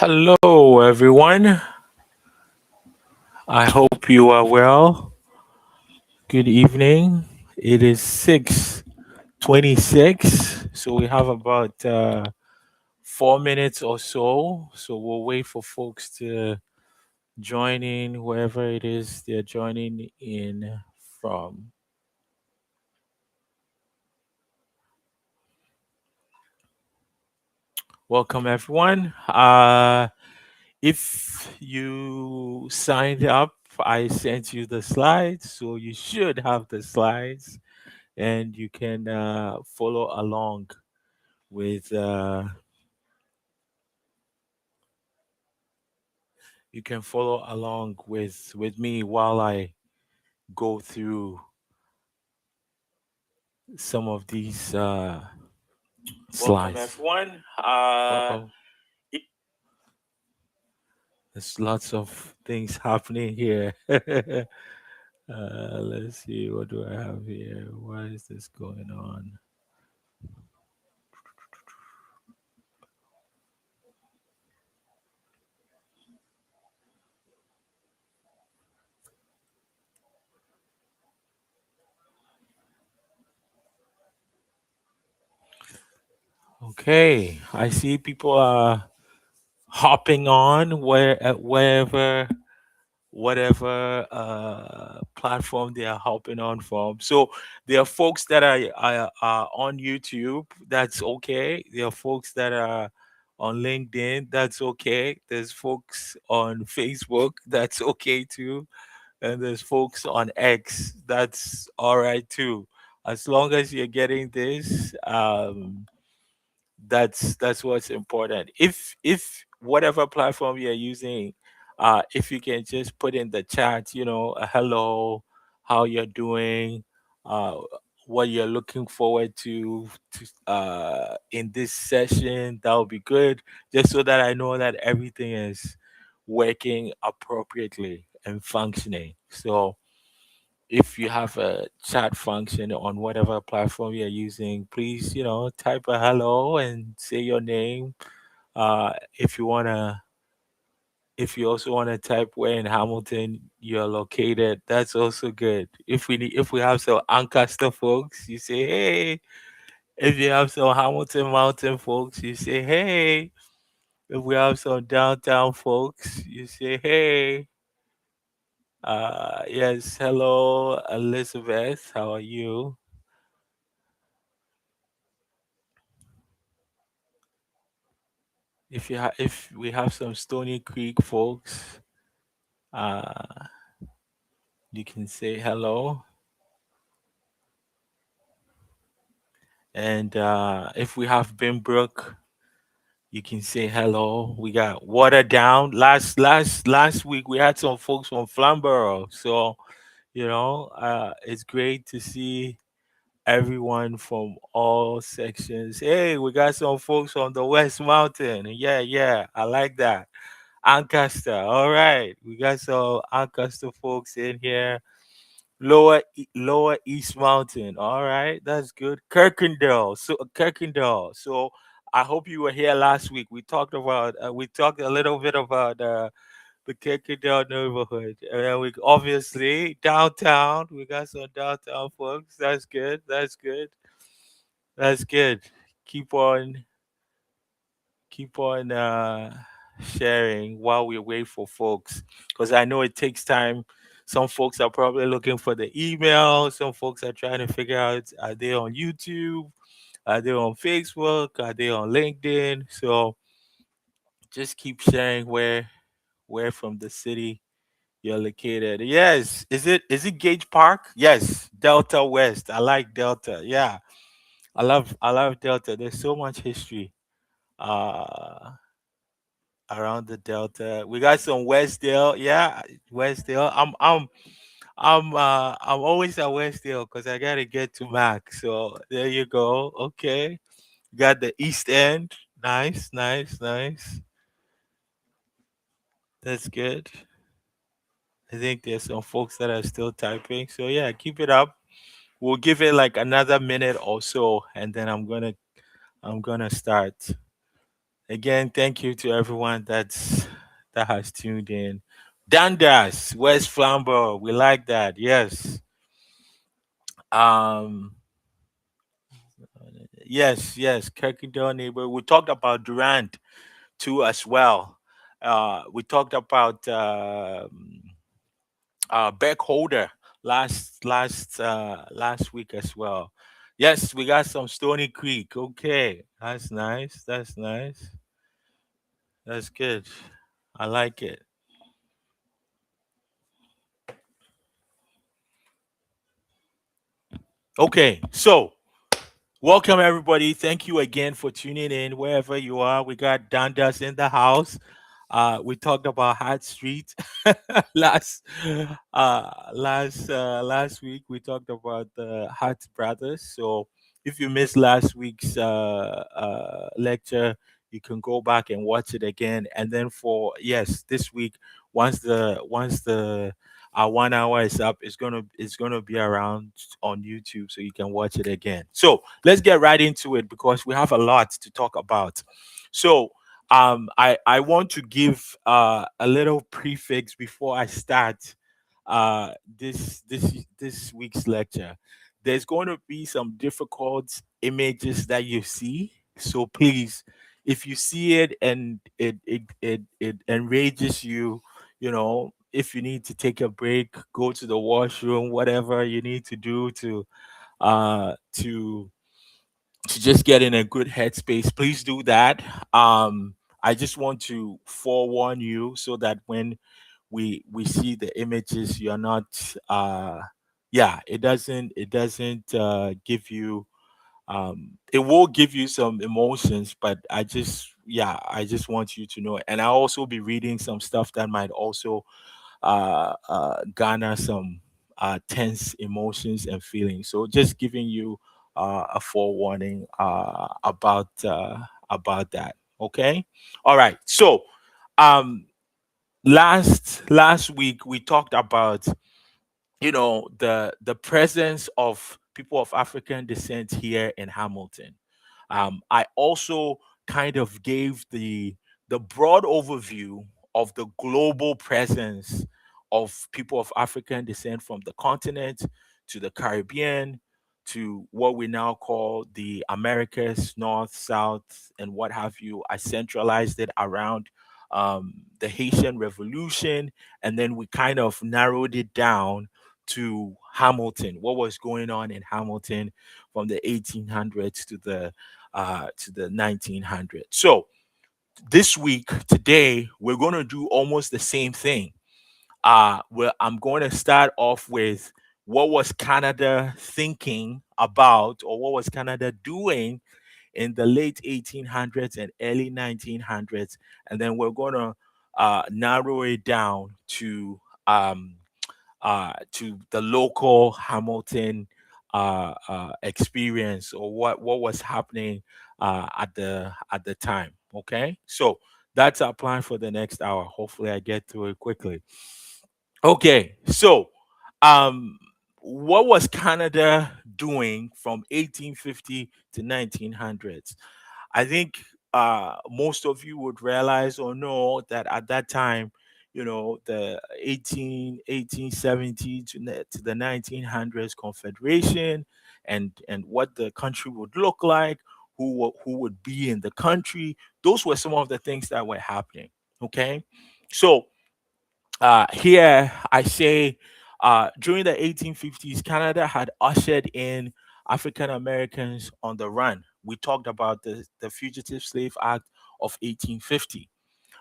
Hello, everyone. I hope you are well. Good evening. It is 6:26, so we have about 4 minutes or so. So we'll wait for folks to join in wherever it is they're joining in from. Welcome, everyone. If you signed up, I sent you the slides, so you should have the slides and you can follow along with with me while I go through some of these Welcome, slides. everyone. Uh-oh. There's lots of things happening here. Let's see, what do I have here? Why is this going on? Okay, I see people are hopping on wherever whatever platform they are hopping on from. So there are folks that are on YouTube. That's okay. There are folks that are on LinkedIn. That's okay. There's folks on Facebook. That's okay too. And there's folks on X. That's all right too. As long as you're getting this, that's what's important. If whatever platform you're using, if you can just put in the chat, a hello, how you're doing, uh what you're looking forward to in this session, that would be good, just so that I know that everything is working appropriately and functioning. So if you have a chat function on whatever platform you're using, please, type a hello and say your name. If you wanna, if you also wanna type where in Hamilton you're located, that's also good. If we have some Ancaster folks, you say hey. If you have some Hamilton Mountain folks, you say hey. If we have some downtown folks, you say hey. Yes, hello, Elizabeth. How are you? If we have some Stony Creek folks, uh, you can say hello. And if we have Bimbrook, you can say hello. We got Water Down. Last week we had some folks from Flamborough, so it's great to see everyone from all sections. Hey, we got some folks on the West Mountain. Yeah, yeah, I like that. Ancaster. All right. We got some Ancaster folks in here. Lower East Mountain. All right. That's good. Kirkendall. So Kirkendall. So I hope you were here last week. We talked a little bit about the Kirkendall neighborhood. And then we obviously downtown. We got some downtown folks. That's good. That's good. That's good. Keep on keep on sharing while we wait for folks, because I know it takes time. Some folks are probably looking for the email. Some folks are trying to figure out, are they on YouTube, are they on Facebook, are they on LinkedIn. So just keep sharing where from the city you're located. Yes, is it Gage Park? Yes, Delta West. I like Delta. Yeah, I love Delta. There's so much history uh around the Delta. We got some Westdale. Yeah, Westdale. I'm always at Westdale because I gotta get to Mac. So there you go. Okay. Got the East End. Nice, nice, nice. That's good. I think there's some folks that are still typing. So yeah, keep it up. We'll give it like another minute or so, and then I'm gonna start. Again, thank you to everyone that has tuned in. Dundas, West Flambeau, we like that. Yes. Um. Yes. Kirkendall neighbor. We talked about Durant too as well. We talked about Beck Holder last week as well. Yes, we got some Stony Creek. Okay, that's nice. That's nice. That's good. I like it. Okay, so welcome everybody. Thank you again for tuning in wherever you are. We got Dundas in the house. We talked about Hart Street last last week. We talked about the Hart brothers. So if you missed last week's lecture, you can go back and watch it again. And then for yes, this week, once the 1 hour is up, it's gonna be around on YouTube, so you can watch it again. So let's get right into it because we have a lot to talk about. So I want to give a little prefix before I start this week's lecture. There's going to be some difficult images that you see, so please, if you see it and it enrages you, if you need to take a break, go to the washroom, whatever you need to do to uh to just get in a good headspace, please do that. I just want to forewarn you so that when we see the images, you're not yeah, it doesn't give you it will give you some emotions, but I just want you to know. And I'll also be reading some stuff that might also garner some tense emotions and feelings. So just giving you a forewarning about that. Okay. All right. So um, last week we talked about the presence of people of African descent here in Hamilton. I also kind of gave the broad overview of the global presence of people of African descent from the continent to the Caribbean to what we now call the Americas, North, South, and what have you. I centralized it around the Haitian Revolution, and then we kind of narrowed it down to Hamilton, what was going on in Hamilton from the 1800s to the 1900s. So this week, today, we're going to do almost the same thing. Where I'm going to start off with what was Canada thinking about, or what was Canada doing in the late 1800s and early 1900s, and then we're going to narrow it down to the local Hamilton experience, or what was happening at the time. Okay, so that's our plan for the next hour. Hopefully, I get through it quickly. Okay, so um, what was Canada doing from 1850 to 1900s? I think most of you would realize or know that at that time, the 1870 to the 1900s Confederation, and what the country would look like, who would be in the country. Those were some of the things that were happening. Okay, so here I say during the 1850s, Canada had ushered in African Americans on the run. We talked about the Fugitive Slave Act of 1850.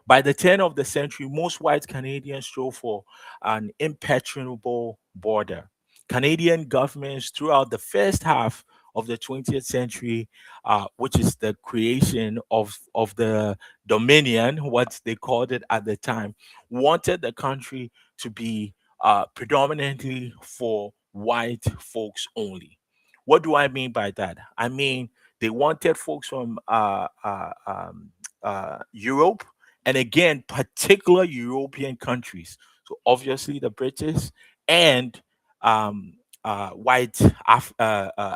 By the turn of the century, most white Canadians strove for an impenetrable border. Canadian governments throughout the first half of the 20th century, which is the creation of the Dominion, what they called it at the time, wanted the country to be predominantly for white folks only. What do I mean by that? I mean, they wanted folks from Europe, and again, particular European countries. So obviously the British and um, white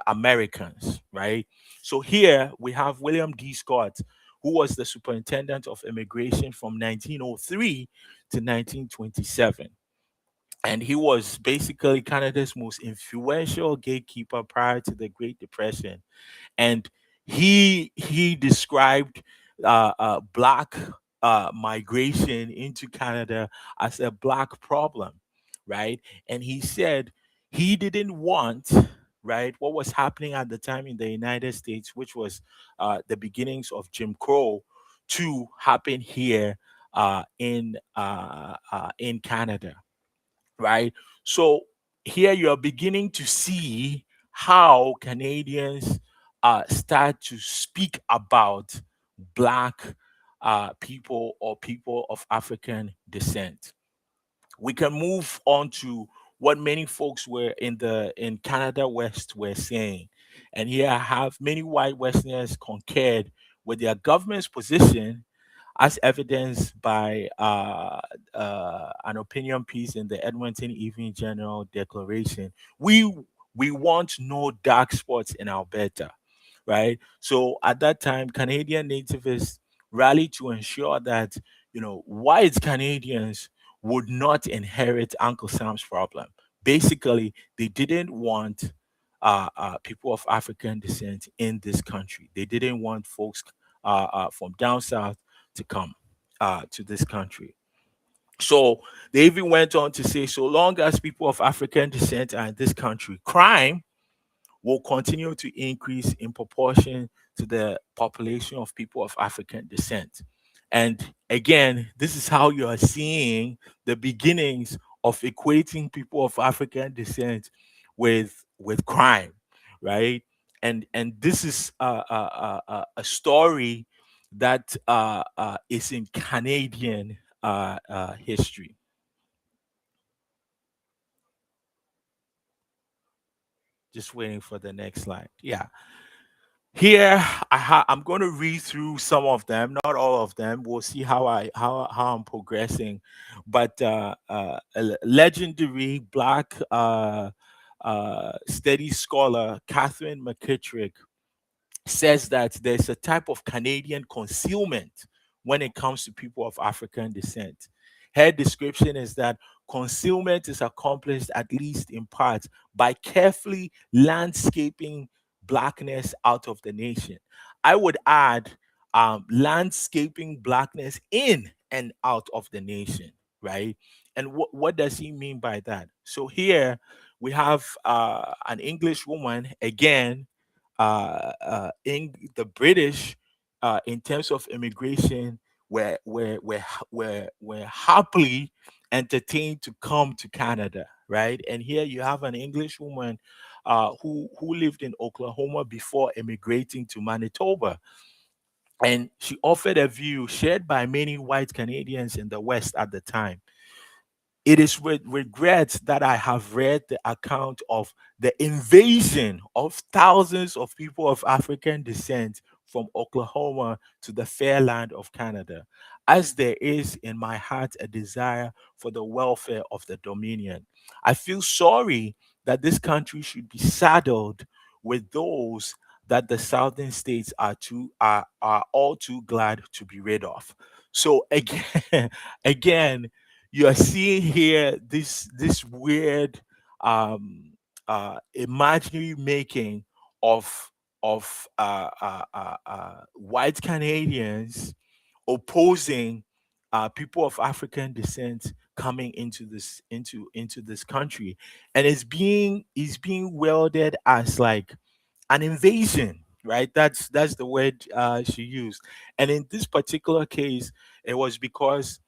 Americans, right? So here we have William D. Scott, who was the superintendent of immigration from 1903 to 1927. And he was basically Canada's most influential gatekeeper prior to the Great Depression. And he described black migration into Canada as a black problem, right? And he said he didn't want, right, what was happening at the time in the United States, which was the beginnings of Jim Crow, to happen here in Canada, right? So here you are beginning to see how Canadians start to speak about Black people or people of African descent. We can move on to what many folks were in Canada West were saying. And here I have many white Westerners concurred with their government's position as evidenced by an opinion piece in the Edmonton Evening Journal declaration. We want no dark spots in Alberta, right? So at that time, Canadian nativists rallied to ensure that white Canadians would not inherit Uncle Sam's problem. Basically, they didn't want people of African descent in this country. They didn't want folks from down south to come to this country. So they even went on to say, so long as people of African descent are in this country, crime will continue to increase in proportion to the population of people of African descent. And again, this is how you are seeing the beginnings of equating people of African descent with crime, right? And this is a story that is in Canadian history. Just waiting for the next slide. Yeah. Here, I'm going to read through some of them, not all of them. We'll see how I'm progressing. But a legendary Black steady scholar, Catherine McKittrick, says that there's a type of Canadian concealment when it comes to people of African descent. Her description is that concealment is accomplished, at least in part, by carefully landscaping blackness out of the nation. I would add landscaping blackness in and out of the nation, right? And what does he mean by that? So here we have an English woman, again, in the British, in terms of immigration, were happily entertained to come to Canada, right? And here you have an English woman who lived in Oklahoma before immigrating to Manitoba. And she offered a view shared by many white Canadians in the West at the time. It is with regret that I have read the account of the invasion of thousands of people of African descent from Oklahoma to the fair land of Canada, as there is in my heart a desire for the welfare of the Dominion. I feel sorry that this country should be saddled with those that the southern states are all too glad to be rid of. So again, again, you are seeing here this weird imaginary making of white Canadians opposing people of African descent coming into this country, and it's being wielded as like an invasion, right? That's the word she used. And in this particular case, it was because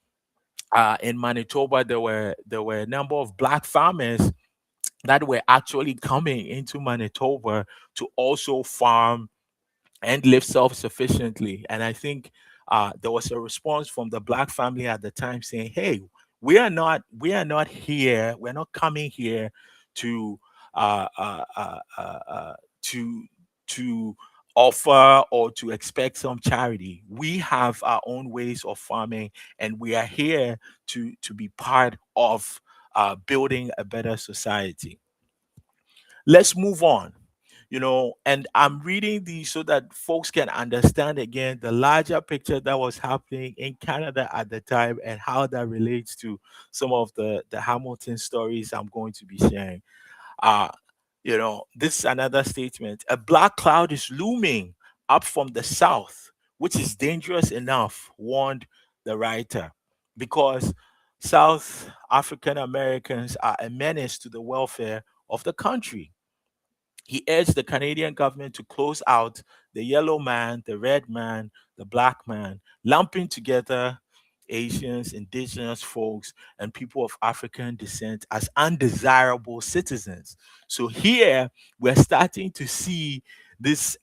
in Manitoba, there were a number of black farmers that were actually coming into Manitoba to also farm and live self-sufficiently. And I think there was a response from the black family at the time saying, "Hey, we are not here. We're not coming here to uh, uh, uh, uh, uh, to to offer or to expect some charity. We have our own ways of farming, and we are here to be part of building a better society." Let's move on. And I'm reading these so that folks can understand again the larger picture that was happening in Canada at the time and how that relates to some of the Hamilton stories I'm going to be sharing. uh this is another statement. A black cloud is looming up from the south, which is dangerous enough, warned the writer, because South African Americans are a menace to the welfare of the country. He urged the Canadian government to close out the yellow man, the red man, the black man, lumping together Asians, indigenous folks, and people of African descent as undesirable citizens. So here we're starting to see this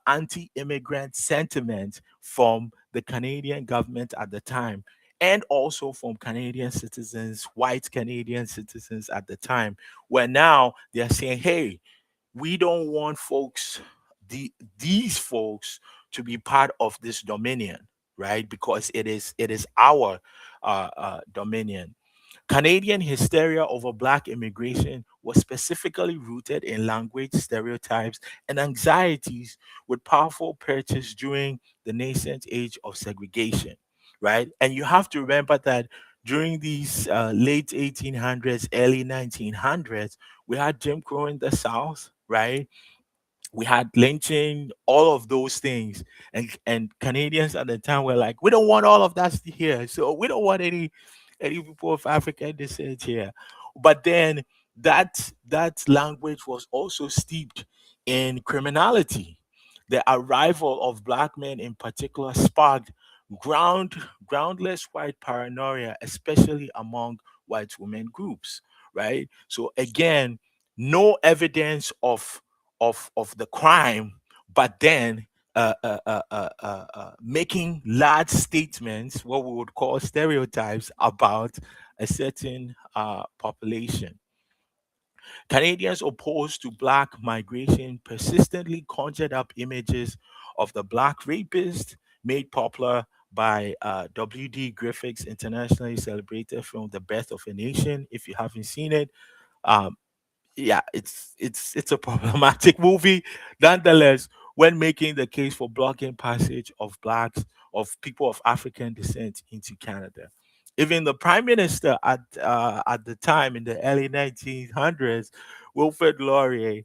anti immigrant sentiment from the Canadian government at the time. And also from Canadian citizens, white Canadian citizens at the time, where now they're saying, hey, we don't want these folks to be part of this dominion, right? Because it is our dominion. Canadian hysteria over black immigration was specifically rooted in language stereotypes and anxieties with powerful purchase during the nascent age of segregation, right? And you have to remember that during these late 1800s, early 1900s, we had Jim Crow in the South, right? We had lynching, all of those things, and Canadians at the time were like, we don't want all of that here, so we don't want any people of African descent here. But then that language was also steeped in criminality. The arrival of black men, in particular, sparked groundless white paranoia, especially among white women groups. Right. So again, no evidence of the crime, but then making large statements, what we would call stereotypes, about a certain population. Canadians opposed to black migration persistently conjured up images of the black rapist, made popular by W.D. Griffith's internationally celebrated film The Birth of a Nation. If you haven't seen it, um, yeah, it's a problematic movie. Nonetheless, when making the case for blocking passage of people of African descent into Canada, even the prime minister at the time in the early 1900s, Wilfrid Laurier,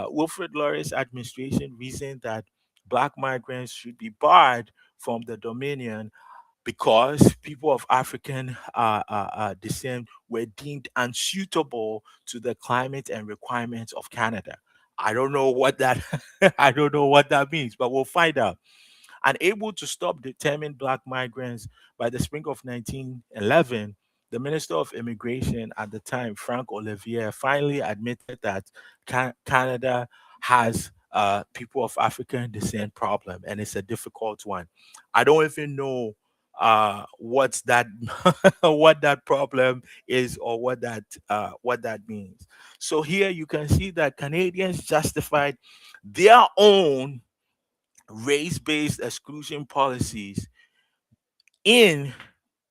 Wilfrid Laurier's administration reasoned that black migrants should be barred from the Dominion because people of African descent were deemed unsuitable to the climate and requirements of Canada. I don't know what that I don't know what that means, but we'll find out. Unable to stop determined black migrants by the spring of 1911, the Minister of Immigration at the time, Frank Olivier, finally admitted that Canada has people of African descent problem, and it's a difficult one. I don't even know what's that what that problem is, or what that means. So here you can see that Canadians justified their own race-based exclusion policies in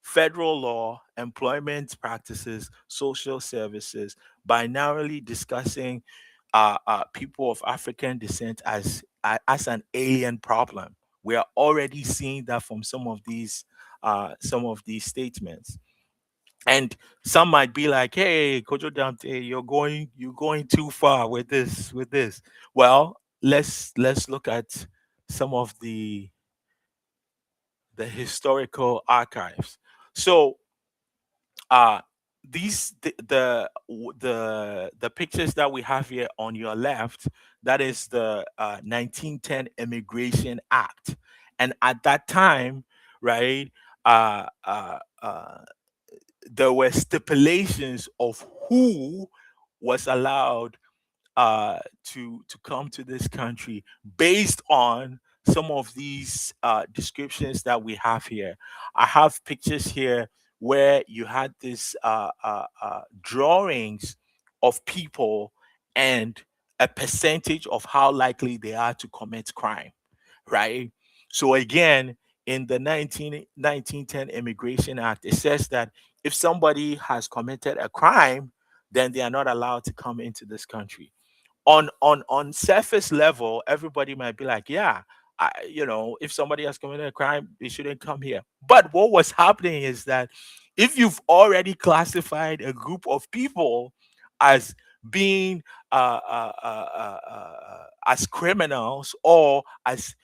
federal law, employment practices, social services, by narrowly discussing people of African descent as an alien problem. We are already seeing that from some of these statements. And some might be like, "Hey, Kojo Dante, you're going too far with this." Well, let's look at some of the historical archives. So uh these the pictures that we have here on your left, that is the 1910 Immigration Act. And at that time, right, uh uh, uh there were stipulations of who was allowed to come to this country based on some of these descriptions that we have here. I have pictures here where you had this drawings of people and a percentage of how likely they are to commit crime, right? So again, in the 1910 Immigration Act, it says that if somebody has committed a crime, then they are not allowed to come into this country. On surface level, everybody might be like, yeah, if somebody has committed a crime, they shouldn't come here. But what was happening is that if you've already classified a group of people as being as criminals, or as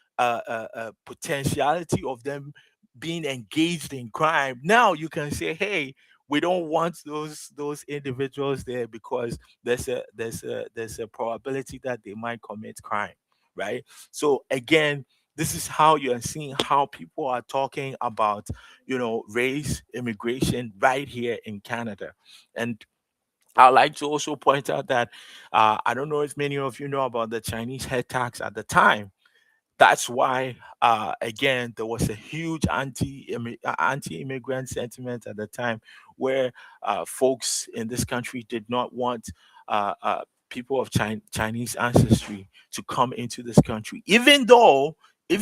potentiality of them being engaged in crime, now you can say, hey, we don't want those individuals there, because there's a probability that they might commit crime, right? So again, this is how you're seeing how people are talking about, race, immigration right here in Canada. And I'd like to also point out that I don't know if many of you know about the Chinese head tax at the time. That's why, again, there was a huge anti-immigrant sentiment at the time, where folks in this country did not want people of Chinese ancestry to come into this country, even though they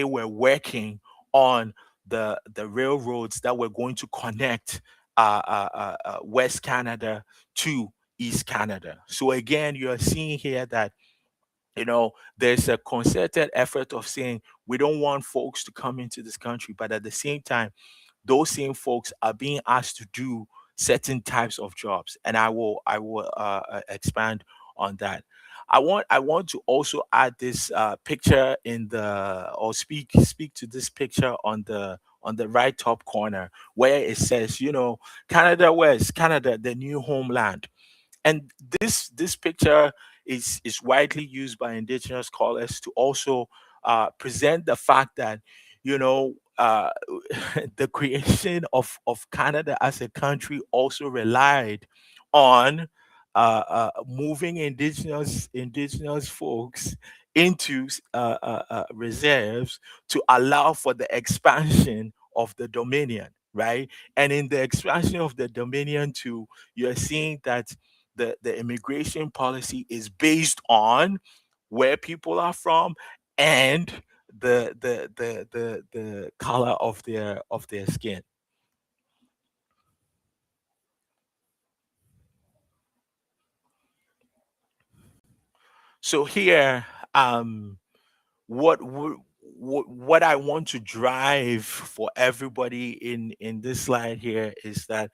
were working on the railroads that were going to connect West Canada to East Canada. So again, you are seeing here that, there's a concerted effort of saying we don't want folks to come into this country, but at the same time, those same folks are being asked to do certain types of jobs, and I will expand on that. I want to also add this picture in the or speak to this picture on the right top corner, where it says, Canada West, Canada, the new homeland. And this picture is widely used by indigenous scholars to also present the fact that, the creation of Canada as a country also relied on moving indigenous folks into reserves to allow for the expansion of the dominion, right? And in the expansion of the dominion too, you're seeing that the immigration policy is based on where people are from, and the color of their skin. So here, what would what I want to drive for everybody in this slide here is that,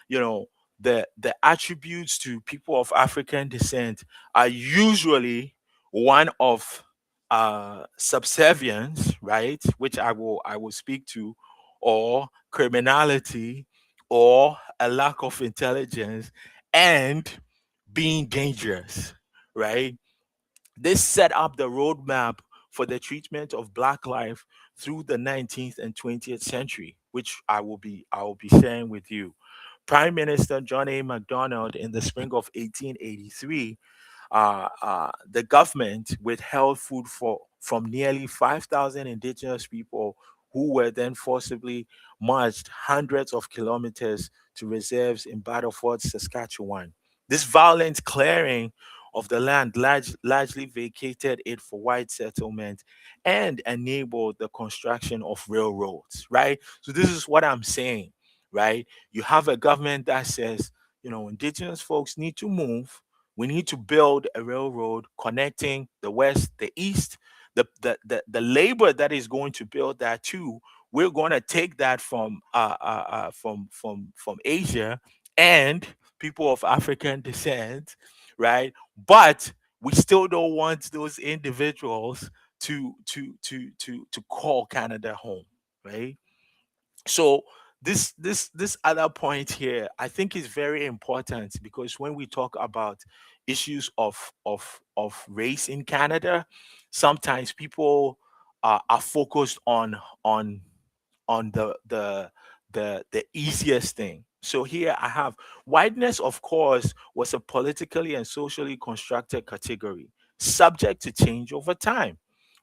you know the attributes to people of African descent are usually one of subservience, right, which I will speak to, or criminality, or a lack of intelligence, and being dangerous, right? This set up the roadmap for the treatment of Black life through the 19th and 20th century, which I will be sharing with you. Prime Minister John A. Macdonald, in the spring of 1883, the government withheld food from nearly 5,000 indigenous people, who were then forcibly marched hundreds of kilometers to reserves in Battleford, Saskatchewan. This violent clearing of the land largely vacated it for white settlement and enabled the construction of railroads, right? So, this is what I'm saying, right? You have a government that says, indigenous folks need to move. We need to build a railroad connecting the west, the east. The labor that is going to build that too, we're going to take that from Asia and people of African descent, right? But we still don't want those individuals to call Canada home, right? So this other point here, I think, is very important, because when we talk about issues of race in Canada, sometimes people are focused on on the easiest thing. So here I have whiteness, of course, was a politically and socially constructed category, subject to change over time.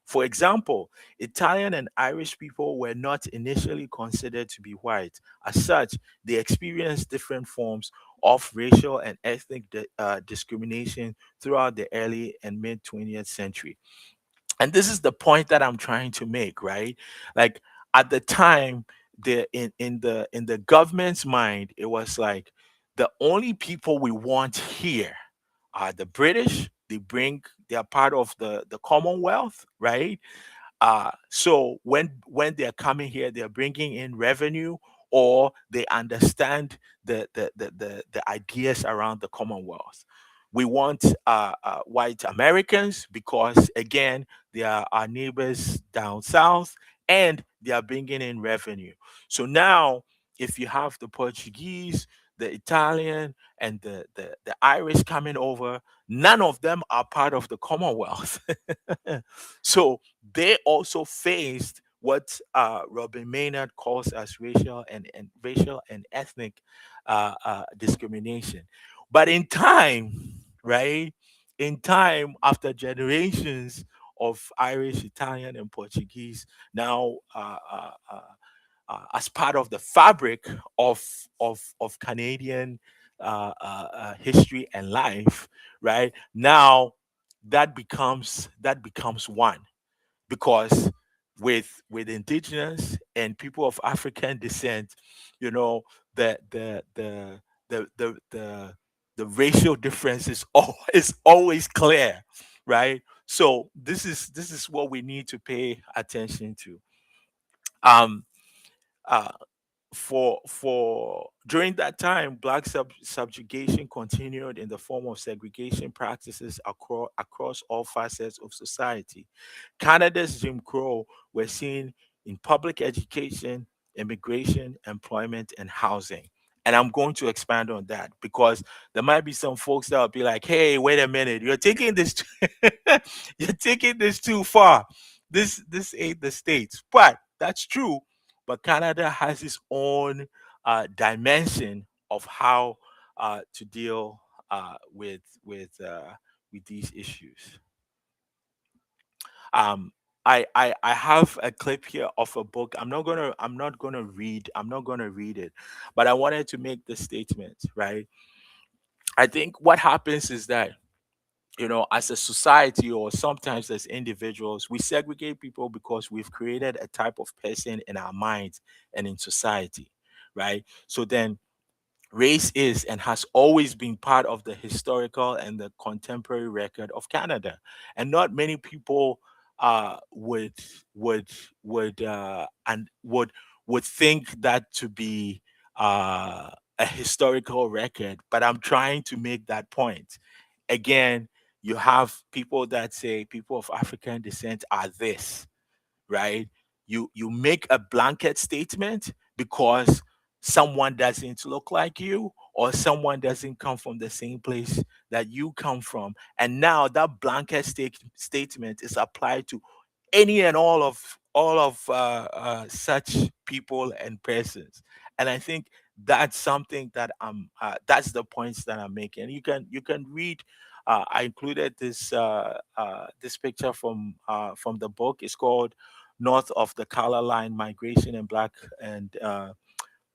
For example, Italian and Irish people were not initially considered to be white. As such, they experienced different forms of racial and ethnic discrimination throughout the early and mid 20th century. And this is the point that I'm trying to make, right? Like, at the time, in the government's mind, it was like the only people we want here are the British. They are part of the Commonwealth, right? So when they're coming here, they're bringing in revenue, or they understand the ideas around the Commonwealth. We want white Americans because again they are our neighbors down south, and they are bringing in revenue. So now, if you have the Portuguese, the Italian, and the Irish coming over, none of them are part of the Commonwealth. So they also faced what Robin Maynard calls as racial and ethnic discrimination. But in time, right? In time, after generations of Irish, Italian, and Portuguese, now as part of the fabric of Canadian history and life, right? Now that becomes one, because with indigenous and people of African descent, you know, the the the the racial difference is always clear, right? So this is what we need to pay attention to. Um, uh, for during that time, black subjugation continued in the form of segregation practices across all facets of society. Canada's Jim Crow were seen in public education, immigration, employment, and housing. And I'm going to expand on that because there might be some folks that will be like, "Hey, wait a minute, you're taking this, you're taking this too far. This ain't the states." But that's true. But Canada has its own dimension of how to deal with these issues. Um, I have a clip here of a book. I'm not gonna read it, but I wanted to make the statement, right? I think what happens is that, as a society or sometimes as individuals, we segregate people because we've created a type of person in our minds and in society, right? So then race is and has always been part of the historical and the contemporary record of Canada, and not many people uh, would would would think that to be a historical record. But I'm trying to make that point. Again, you have people that say people of African descent are this, right? You make a blanket statement because someone doesn't look like you, or someone doesn't come from the same place that you come from, and now that blanket statement is applied to any and all of such people and persons. And I think that's something that that's the points that I'm making. You can read. I included this picture from the book. It's called "North of the Color Line: Migration and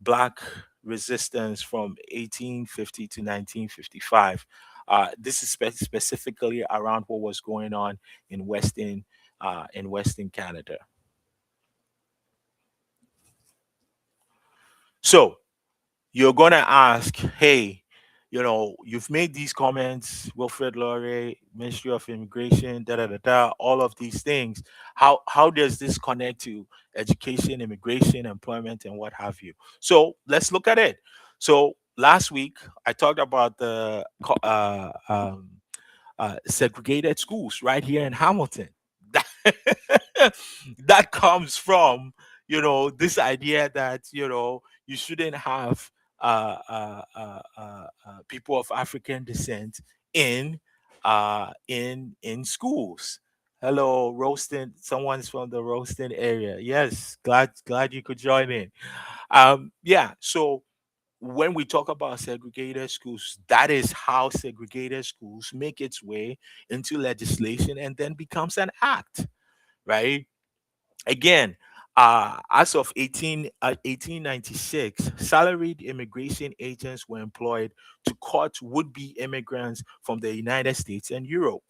Black Resistance from 1850 to 1955." This is specifically around what was going on in Western Canada. So you're gonna ask, hey, you've made these comments, Wilfred Laurier, Ministry of Immigration, da da da da, all of these things. How does this connect to education, immigration, employment, and what have you? So let's look at it. So last week I talked about the segregated schools right here in Hamilton. That, that comes from this idea that you shouldn't have people of African descent in schools. Hello, Roasting. Someone's from the Roasting area. Yes, glad you could join in. Yeah. So when we talk about segregated schools, that is how segregated schools make its way into legislation and then becomes an act, right? Again, as of 1896, salaried immigration agents were employed to court would-be immigrants from the United States and Europe.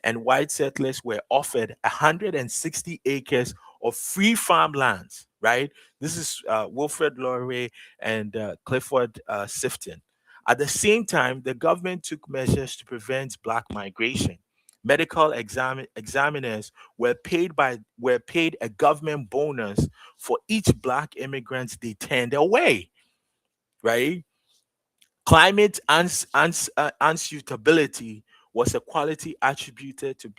And white settlers were offered 160 acres of free farmlands, right? This is Wilfred Laurier and Clifford Sifton. At the same time, the government took measures to prevent black migration. Medical examiners were paid a government bonus for each black immigrant they turned away. Right? Climate unsuitability was a quality attributed to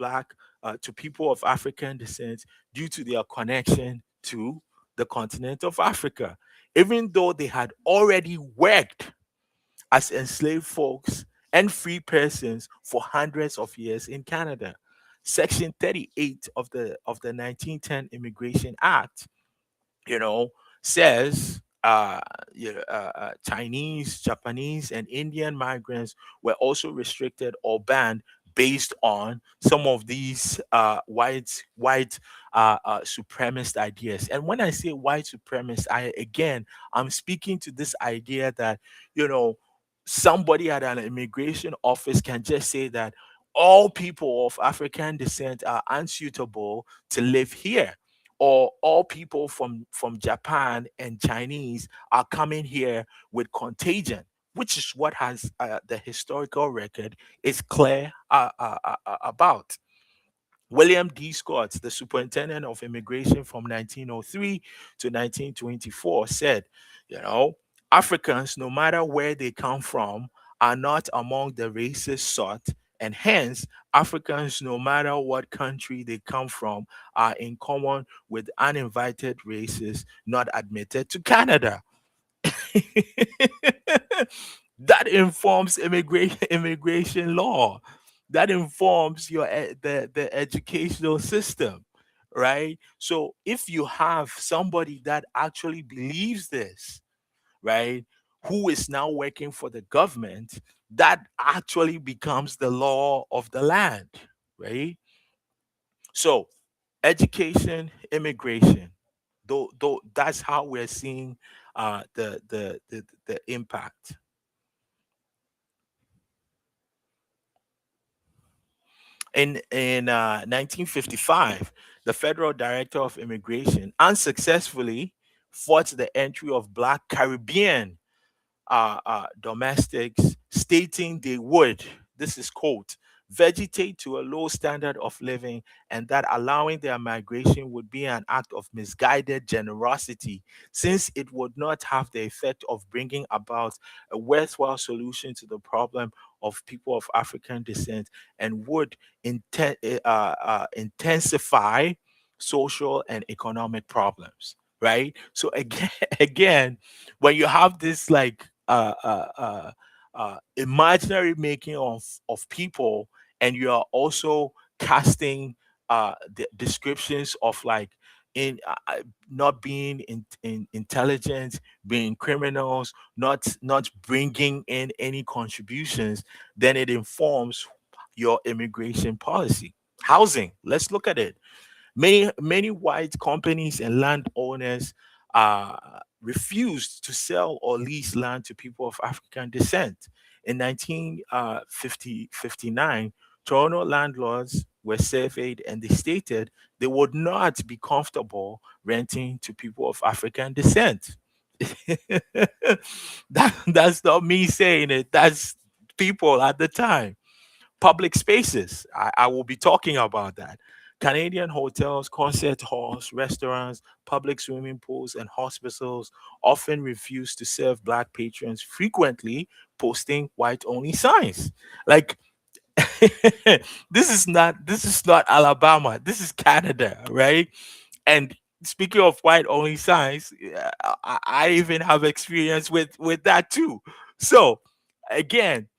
to people of African descent due to their connection to the continent of Africa, even though they had already worked as enslaved folks and free persons for hundreds of years in Canada. Section 38 of the 1910 Immigration Act, you know, says Chinese, Japanese, and Indian migrants were also restricted or banned based on some of these white supremacist ideas. And when I say white supremacist, I'm speaking to this idea that you know somebody at an immigration office can just say that all people of African descent are unsuitable to live here, or all people from Japan and Chinese are coming here with contagion, which is what has the historical record is clear about. William D. Scott, the superintendent of immigration from 1903 to 1924, said, you know, Africans, no matter where they come from, are not among the races sought, and hence, Africans, no matter what country they come from, are in common with uninvited races not admitted to Canada. That informs immigration law. That informs the educational system, right? So if you have somebody that actually believes this, right, who is now working for the government, that actually becomes the law of the land, right? So education, immigration, though that's how we're seeing the impact. In 1955, the federal director of immigration unsuccessfully fought the entry of black Caribbean domestics, stating they would, this is quote, vegetate to a low standard of living, and that allowing their migration would be an act of misguided generosity, since it would not have the effect of bringing about a worthwhile solution to the problem of people of African descent, and would intensify social and economic problems. Right. So again, again, when you have this like imaginary making of people, and you are also casting the descriptions of like not being intelligent, being criminals, not bringing in any contributions, then it informs your immigration policy. Housing, let's look at it. Many white companies and landowners refused to sell or lease land to people of African descent. In 1959, Toronto landlords were surveyed, and they stated they would not be comfortable renting to people of African descent. That's not me saying it, that's people at the time. Public spaces, I will be talking about that. Canadian hotels, concert halls, restaurants, public swimming pools, and hospitals often refuse to serve black patrons, frequently posting white only signs. Like this is not Alabama. This is Canada, right? And speaking of white only signs, I even have experience with that too. So again,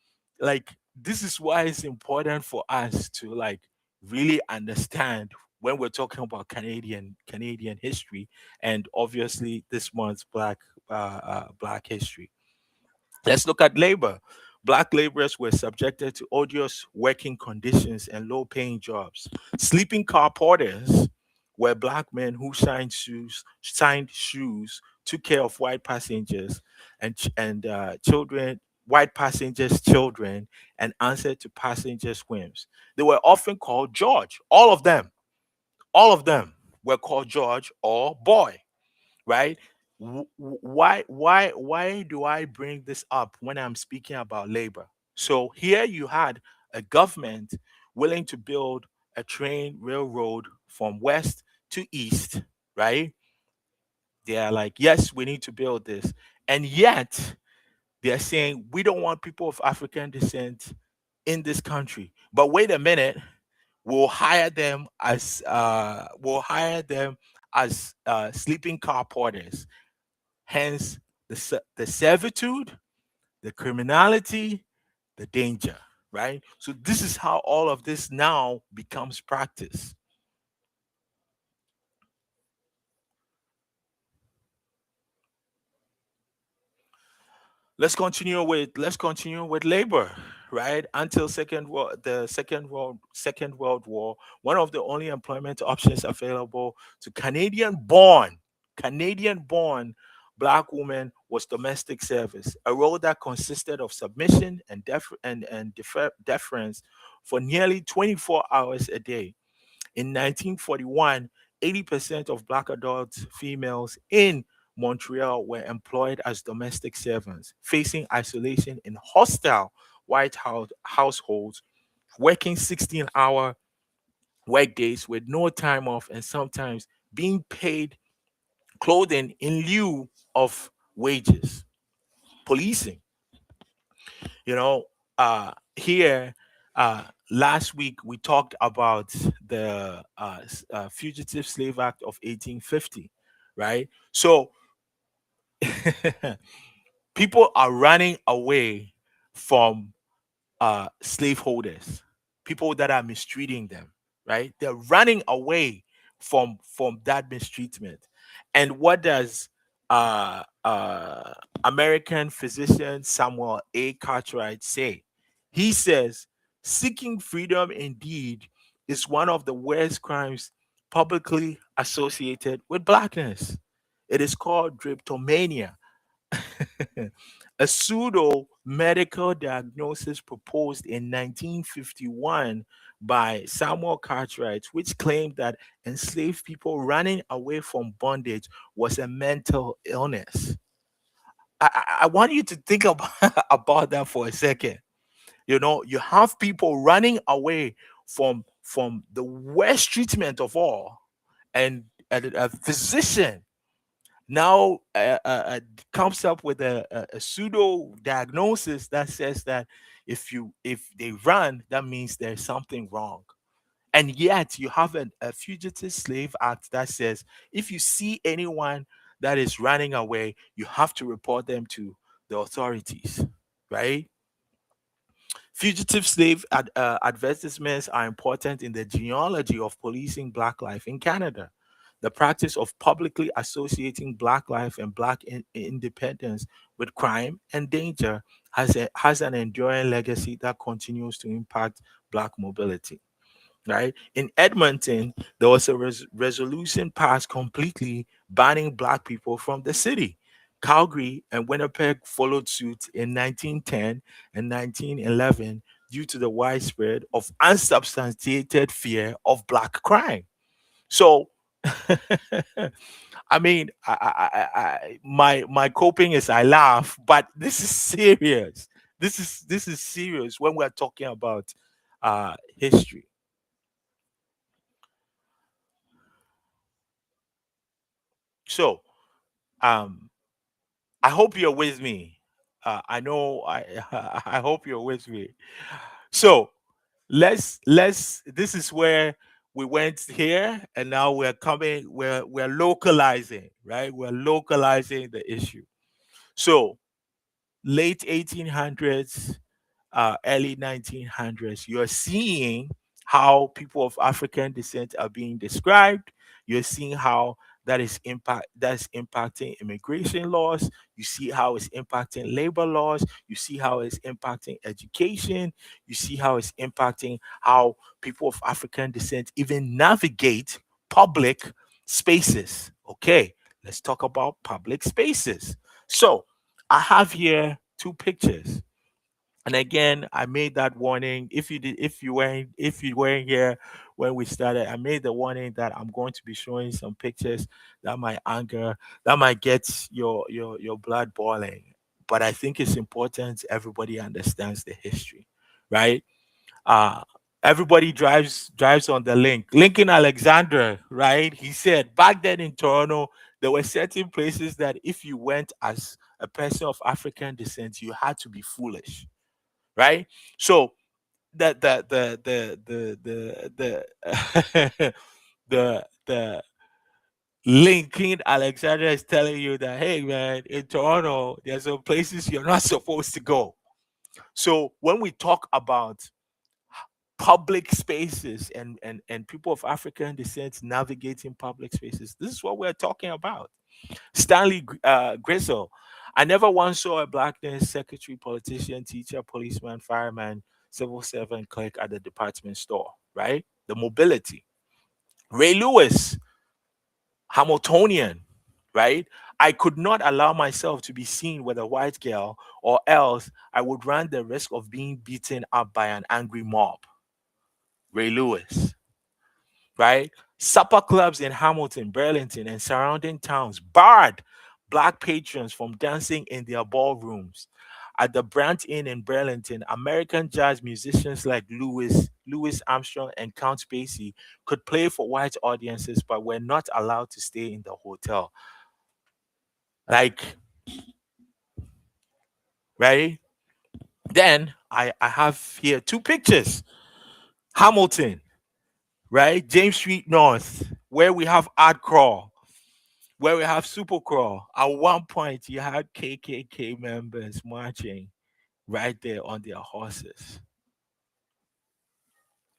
like this is why it's important for us to like really understand when we're talking about Canadian history, and obviously this month's Black history. Let's look at labor. Black laborers were subjected to odious working conditions and low paying jobs. Sleeping car porters were black men who signed shoes, took care of white passengers and children, white passengers' children, and answered to passengers' whims. They were often called George. All of them were called George or boy, right? Why do I bring this up when I'm speaking about labor? So here you had a government willing to build a train railroad from west to east, right? They are like, yes, we need to build this. And yet they're saying we don't want people of African descent in this country. But wait a minute, we'll hire them as sleeping car porters. Hence the servitude, the criminality, the danger, right? So this is how all of this now becomes practice. Let's continue with labor, right? Until second world war, one of the only employment options available to Canadian born black women was domestic service, a role that consisted of submission and deference for nearly 24 hours a day. In 1941, 80% of black adult females in Montreal were employed as domestic servants, facing isolation in hostile white households, working 16-hour workdays with no time off, and sometimes being paid clothing in lieu of wages. Policing, you know, here last week we talked about the Fugitive Slave Act of 1850, right? So people are running away from slaveholders, people that are mistreating them, right? They're running away from that mistreatment. And what does American physician Samuel A. Cartwright say? He says, seeking freedom indeed is one of the worst crimes publicly associated with blackness. It is called drapetomania, a pseudo medical diagnosis proposed in 1951 by Samuel Cartwright, which claimed that enslaved people running away from bondage was a mental illness. I want you to think about, about that for a second. You have people running away from the worst treatment of all, and a physician now comes up with a pseudo diagnosis that says that if they run, that means there's something wrong. And yet you have a fugitive slave act that says if you see anyone that is running away, you have to report them to the authorities, right? Fugitive slave advertisements are important in the genealogy of policing black life in Canada. The practice of publicly associating black life and black independence with crime and danger has an enduring legacy that continues to impact black mobility, right? In Edmonton, there was a resolution passed completely banning black people from the city. Calgary and Winnipeg followed suit in 1910 and 1911 due to the widespread of unsubstantiated fear of black crime. So, I mean, my coping is I laugh, but this is serious. This is serious when we're talking about history. So, um, I hope you're with me. I know I hope you're with me. So let's this is where we went here and now we're localizing, right? We're localizing the issue. So late 1800s, early 1900s, you're seeing how people of African descent are being described. You're seeing how that's impacting immigration laws. You see how it's impacting labor laws. You see how it's impacting education. You see how it's impacting how people of African descent even navigate public spaces. Okay, let's talk about public spaces. So I have here two pictures. And again, I made that warning. If you weren't here when we started, I made the warning that I'm going to be showing some pictures that might anger, that might get your blood boiling. But I think it's important everybody understands the history, right? uh Everybody drives on the Lincoln Alexander, right? He said back then in Toronto there were certain places that if you went as a person of African descent you had to be foolish, right? So the the Lincoln Alexander is telling you that, hey man, in Toronto there's some places you're not supposed to go. So when we talk about public spaces and people of African descent navigating public spaces, this is what we're talking about. Grizzle. I never once saw a black nurse, secretary, politician, teacher, policeman, fireman, civil servant, clerk at the department store, right? The mobility. Ray Lewis, Hamiltonian, right? I could not allow myself to be seen with a white girl, or else I would run the risk of being beaten up by an angry mob. Ray Lewis, right? Supper clubs in Hamilton, Burlington, and surrounding towns barred black patrons from dancing in their ballrooms. At the Brant Inn in Burlington, American jazz musicians like Louis Armstrong, and Count Basie could play for white audiences, but were not allowed to stay in the hotel. Like, right? Then I have here two pictures. Hamilton, right? James Street North, where we have Art Crawl, where we have Supercrawl. At one point, you had KKK members marching right there on their horses.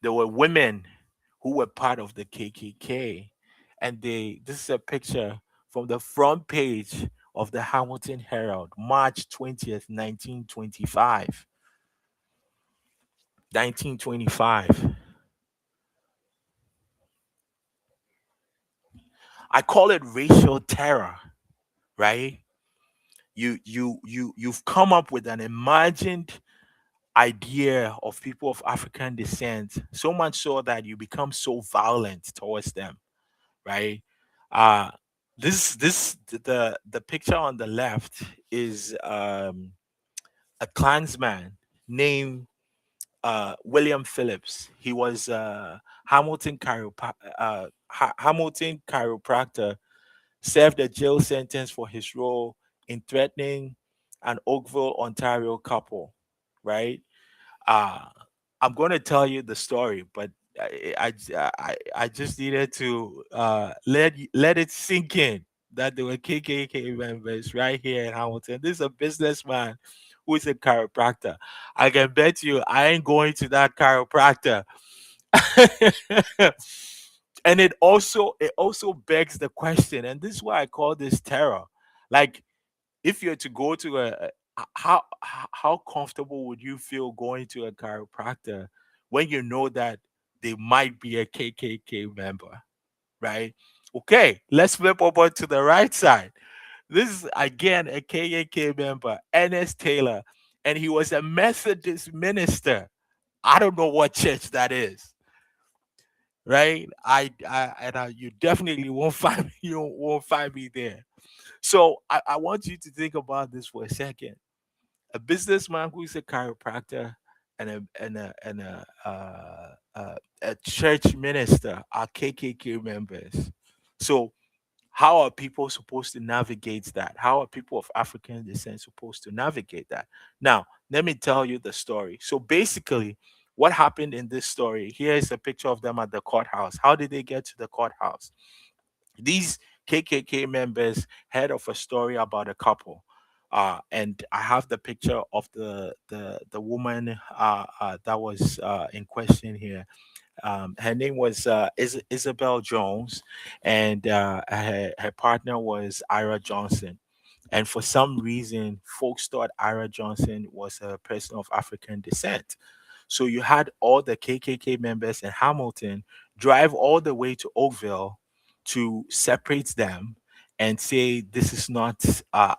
There were women who were part of the KKK, and this is a picture from the front page of the Hamilton Herald, March 20th, 1925. 1925. I call it racial terror, right? You've come up with an imagined idea of people of African descent, so much so that you become so violent towards them, right? Uh the picture on the left is a Klansman named William Phillips. He was Hamilton chiropractor, served a jail sentence for his role in threatening an Oakville, Ontario couple, right? uh I'm going to tell you the story, but I just needed to let it sink in that there were KKK members right here in Hamilton. This is a businessman who is a chiropractor. I can bet you I ain't going to that chiropractor. And it also begs the question, and this is why I call this terror. Like, if you're to go to how comfortable would you feel going to a chiropractor when you know that they might be a KKK member, right? Okay, let's flip over to the right side. This is again a KKK member, Ernest Taylor, and he was a Methodist minister. I don't know what church that is, right? You definitely won't find me, you won't find me there. So I want you to think about this for a second. A businessman who is a chiropractor and a church minister are KKK members. So how are people supposed to navigate that? How are people of African descent supposed to navigate that? Now, let me tell you the story. So basically, what happened in this story? Here is a picture of them at the courthouse. How did they get to the courthouse? These KKK members heard of a story about a couple. And I have the picture of the woman that was in question here. Her name was Isabel Jones, and her partner was Ira Johnson. And for some reason, folks thought Ira Johnson was a person of African descent. So you had all the KKK members in Hamilton drive all the way to Oakville to separate them and say this is not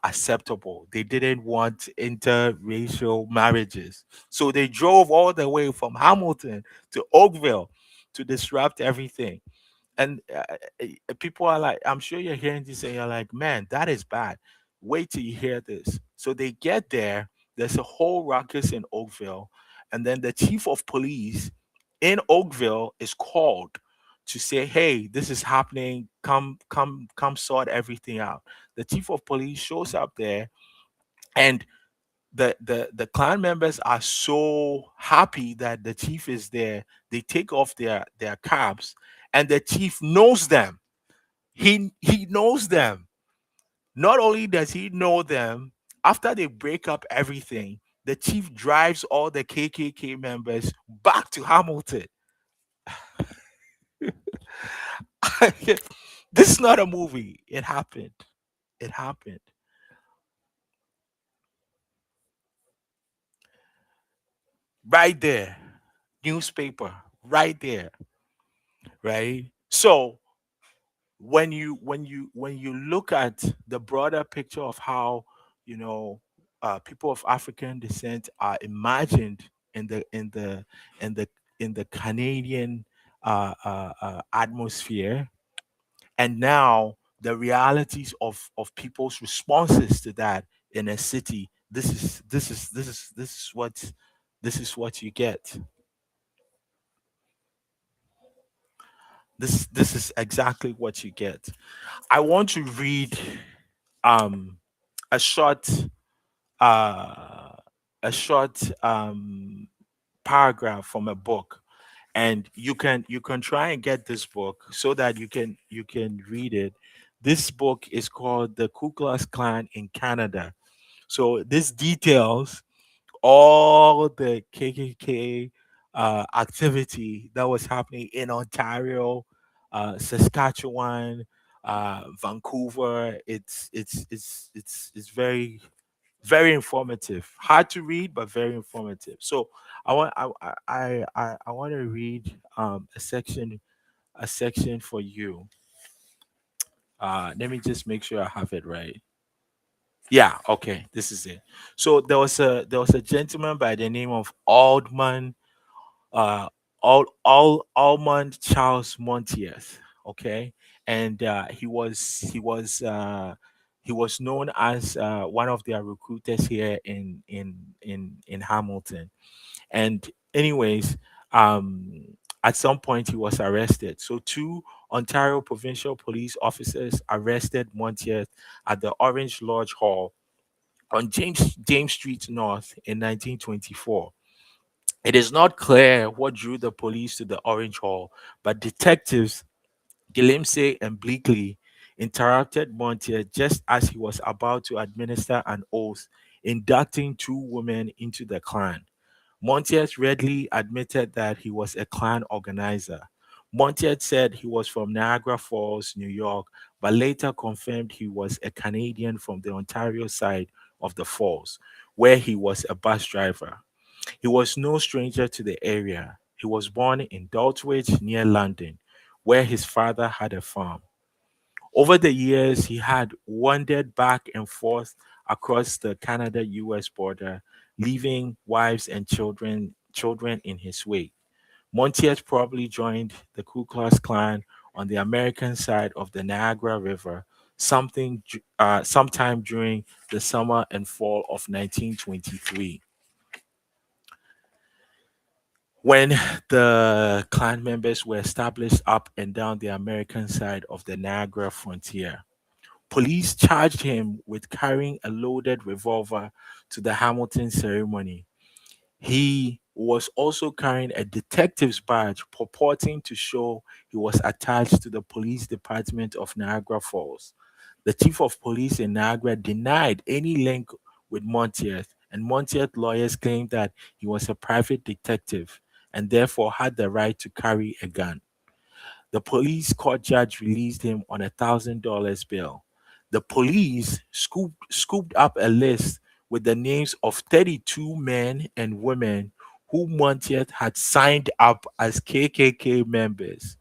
acceptable. They didn't want interracial marriages. So they drove all the way from Hamilton to Oakville to disrupt everything. And people are like, I'm sure you're hearing this and you're like, man, that is bad. Wait till you hear this. So they get there, there's a whole ruckus in Oakville, and then the chief of police in Oakville is called to say, hey, this is happening. Come sort everything out. The chief of police shows up there, and the clan members are so happy that the chief is there. They take off their caps, and the chief knows them. He knows them. Not only does he know them, after they break up everything, the chief drives all the KKK members back to Hamilton. This is not a movie. It happened. It happened right there. Newspaper right there, right? So when you look at the broader picture of how, you know, people of African descent are imagined in the in the Canadian atmosphere, and now the realities of people's responses to that in a city, this is what you get. This is exactly what you get. I want to read um a short uh a short paragraph from a book, and you can try and get this book so that you can read it. This book is called The Ku Klux Klan in Canada. So this details all the KKK activity that was happening in Ontario, Saskatchewan, Vancouver. It's very informative. Hard to read, but very informative. So I want to read a section for you. Let me just make sure I have it right. Yeah, okay, this is it. So there was a gentleman by the name of Aldman, uh Almond Charles Montieth. Okay, and he was known as one of their recruiters here in Hamilton. And anyways, at some point he was arrested. So two Ontario provincial police officers arrested Montieth at the Orange Lodge Hall on James Street North in 1924. It is not clear what drew the police to the Orange Hall, but detectives Gilimsey and Bleakley interrupted Montier just as he was about to administer an oath inducting two women into the clan. Montier readily admitted that he was a clan organizer. Montier said he was from Niagara Falls, New York, but later confirmed he was a Canadian from the Ontario side of the falls, where he was a bus driver. He was no stranger to the area. He was born in Daltwich near London, where his father had a farm. Over the years, he had wandered back and forth across the Canada-US border, leaving wives and children in his wake. Montieth probably joined the Ku Klux Klan on the American side of the Niagara River sometime during the summer and fall of 1923. When the clan members were established up and down the American side of the Niagara frontier, police charged him with carrying a loaded revolver to the Hamilton ceremony. He was also carrying a detective's badge purporting to show he was attached to the police department of Niagara Falls. The chief of police in Niagara denied any link with Montieth, and Montieth lawyers claimed that he was a private detective and therefore had the right to carry a gun. The police court judge released him on $1,000 bail. The police scooped up a list with the names of 32 men and women who Montieth had signed up as KKK members.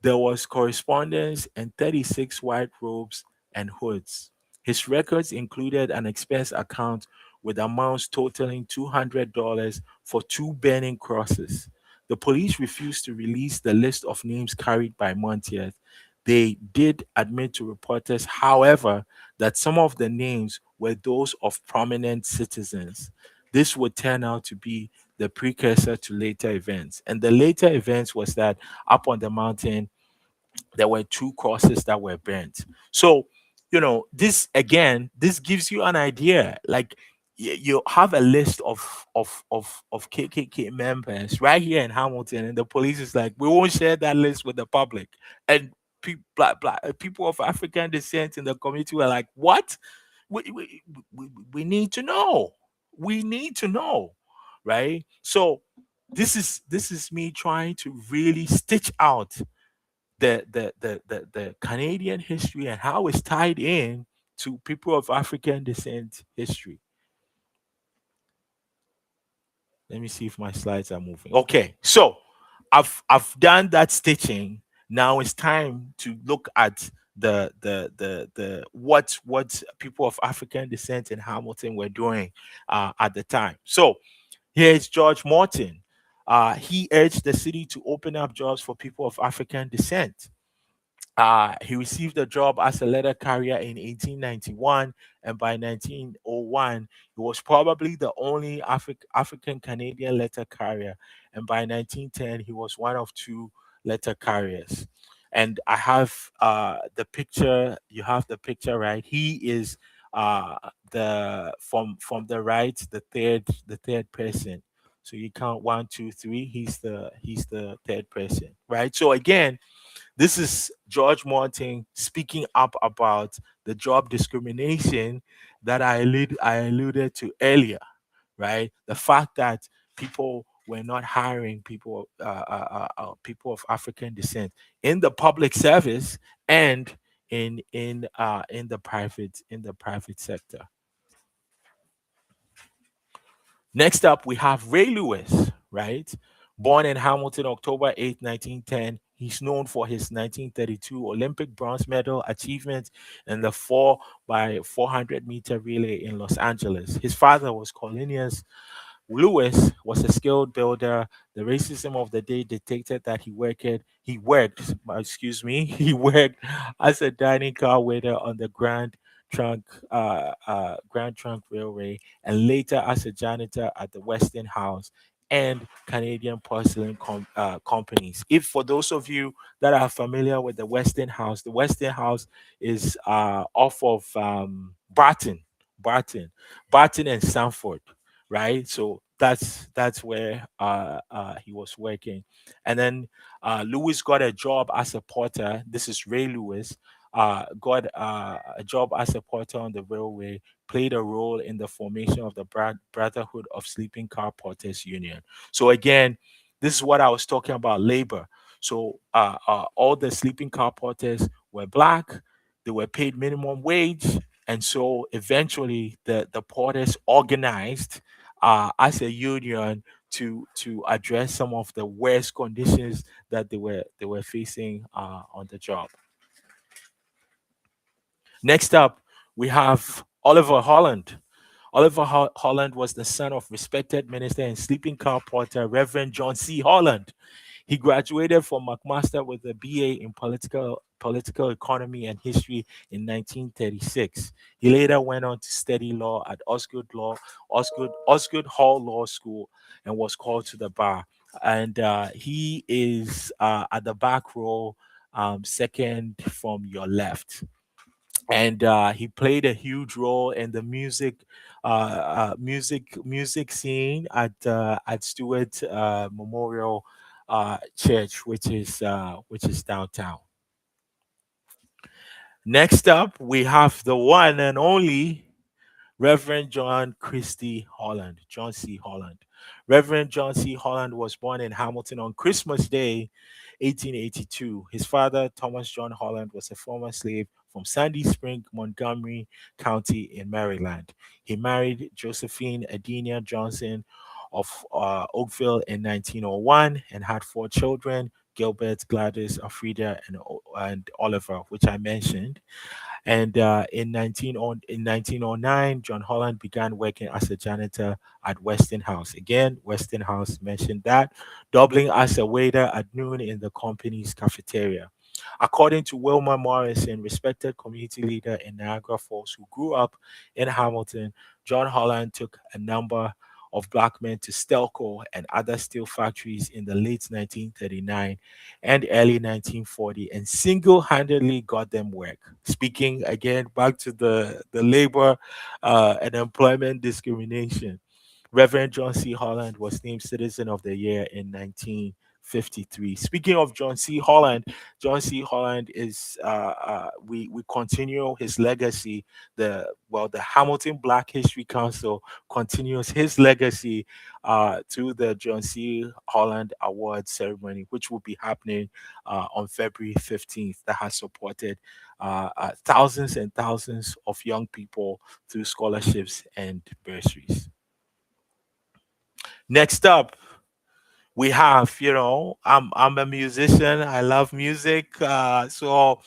There was correspondence and 36 white robes and hoods. His records included an expense account with amounts totaling $200 for two burning crosses. The police refused to release the list of names carried by Montiel. They did admit to reporters, however, that some of the names were those of prominent citizens. This would turn out to be the precursor to later events. And the later events was that up on the mountain, there were two crosses that were burnt. So, this again, this gives you an idea. Like, you have a list of KKK members right here in Hamilton, and the police is like, we won't share that list with the public. And people of African descent in the community were like, what? We need to know. We need to know, right? So this is me trying to really stitch out the Canadian history and how it's tied in to people of African descent history. Let me see if my slides are moving. Okay, so I've done that stitching. Now it's time to look at the what people of African descent in Hamilton were doing at the time. So here's George Morton. He urged the city to open up jobs for people of African descent. He received a job as a letter carrier in 1891, and by 1901, he was probably the only African Canadian letter carrier. And by 1910, he was one of two letter carriers. And I have the picture. You have the picture, right? He is the from the right, the third person. So you count one, two, three. He's the third person, right? So again, this is George Martin speaking up about the job discrimination that I alluded to earlier, right? The fact that people were not hiring people of African descent in the public service and in the private sector. Next up, we have Ray Lewis, right? Born in Hamilton, October 8th, 1910. He's known for his 1932 Olympic bronze medal achievement in the 4 by 400-meter relay in Los Angeles. His father was Cornelius Lewis was a skilled builder. The racism of the day dictated that he worked as a dining car waiter on the Grand Trunk Railway, and later as a janitor at the Westinghouse and Canadian Porcelain companies. If for those of you that are familiar with the Westinghouse is off of Barton, Barton and Sanford, right? So that's where he was working, and then Lewis got a job as a porter. This is Ray Lewis. Got a job as a porter on the railway. Played a role in the formation of the Brotherhood of Sleeping Car Porters Union. So again, this is what I was talking about, labor. So all the sleeping car porters were black. They were paid minimum wage, and so eventually the porters organized as a union to address some of the worst conditions that they were facing on the job. Next up, we have Oliver Holland. Oliver Holland was the son of respected minister and sleeping car porter Reverend John C. Holland. He graduated from McMaster with a BA in political economy and history in 1936. He later went on to study law at Osgood Hall Law School and was called to the bar. And he is at the back row, second from your left, and he played a huge role in the music scene at Stewart Memorial Church, which is downtown. Next up, we have the one and only Reverend John Christie Holland, John C. Holland. Reverend John C. Holland was born in Hamilton on Christmas Day, 1882. His father, Thomas John Holland, was a former slave from Sandy Spring, Montgomery County in Maryland. He married Josephine Adenia Johnson of Oakville in 1901 and had four children: Gilbert, Gladys, Alfreda, and Oliver, which I mentioned. And in 1909, John Holland began working as a janitor at Westinghouse. Again, Westinghouse mentioned that, doubling as a waiter at noon in the company's cafeteria. According to Wilma Morrison, respected community leader in Niagara Falls who grew up in Hamilton, John Holland took a number of black men to Stelco and other steel factories in the late 1939 and early 1940 and single-handedly got them work. Speaking again back to the labor and employment discrimination, Reverend John C. Holland was named Citizen of the Year in 1953. Speaking of John C. Holland, John C. Holland is we continue his legacy. The Hamilton Black History Council continues his legacy to the John C. Holland Award ceremony, which will be happening on February 15th. That has supported thousands and thousands of young people through scholarships and bursaries. Next up, we have, I'm a musician. I love music. So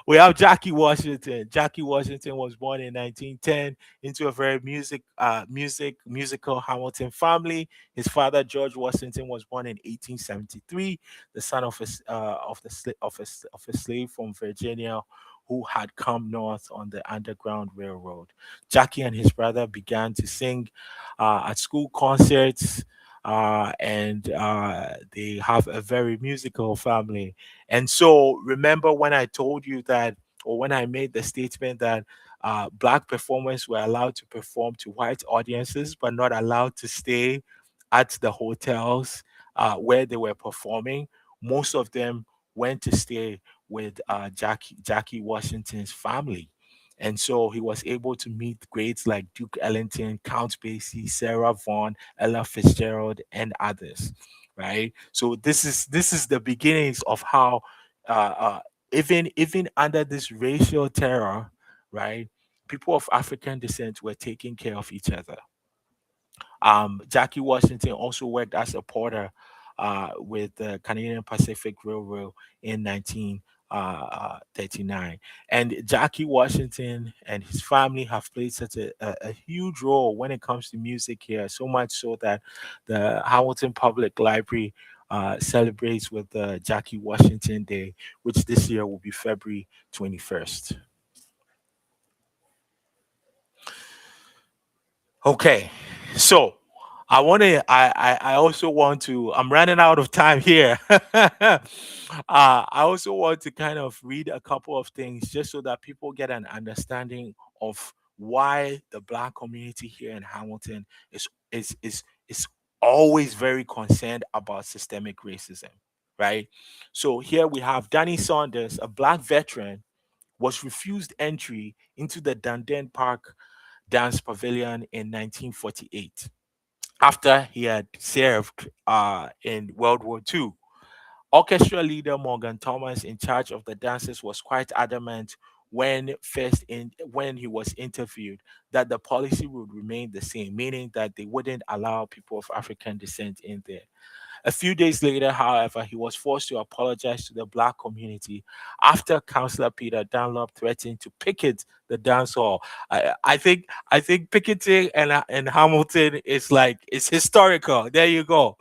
we have Jackie Washington. Jackie Washington was born in 1910 into a very musical Hamilton family. His father George Washington was born in 1873, the son of a slave from Virginia who had come north on the Underground Railroad. Jackie and his brother began to sing at school concerts, and they have a very musical family. And so, remember when I told you that, or when I made the statement that black performers were allowed to perform to white audiences, but not allowed to stay at the hotels where they were performing? Most of them went to stay with Jackie Washington's family. And so he was able to meet greats like Duke Ellington, Count Basie, Sarah Vaughan, Ella Fitzgerald, and others, right? So this is the beginnings of how, uh, uh, even under this racial terror, right, people of African descent were taking care of each other. Jackie Washington also worked as a porter with the Canadian Pacific Railroad in 1939. And Jackie Washington and his family have played such a huge role when it comes to music here, so much so that the Hamilton Public Library celebrates with Jackie Washington Day, which this year will be February 21st. Okay, so I also want to. I'm running out of time here. I also want to kind of read a couple of things just so that people get an understanding of why the black community here in Hamilton is always very concerned about systemic racism, right? So here we have Danny Saunders, a black veteran, was refused entry into the Dundee Park Dance Pavilion in 1948 after he had served in World War II. Orchestra leader Morgan Thomas, in charge of the dances, was quite adamant when he was interviewed that the policy would remain the same, meaning that they wouldn't allow people of African descent in there. A few days later, however, he was forced to apologize to the black community after Councillor Peter Dunlop threatened to picket the dance hall. I think picketing and Hamilton is like it's historical. There you go.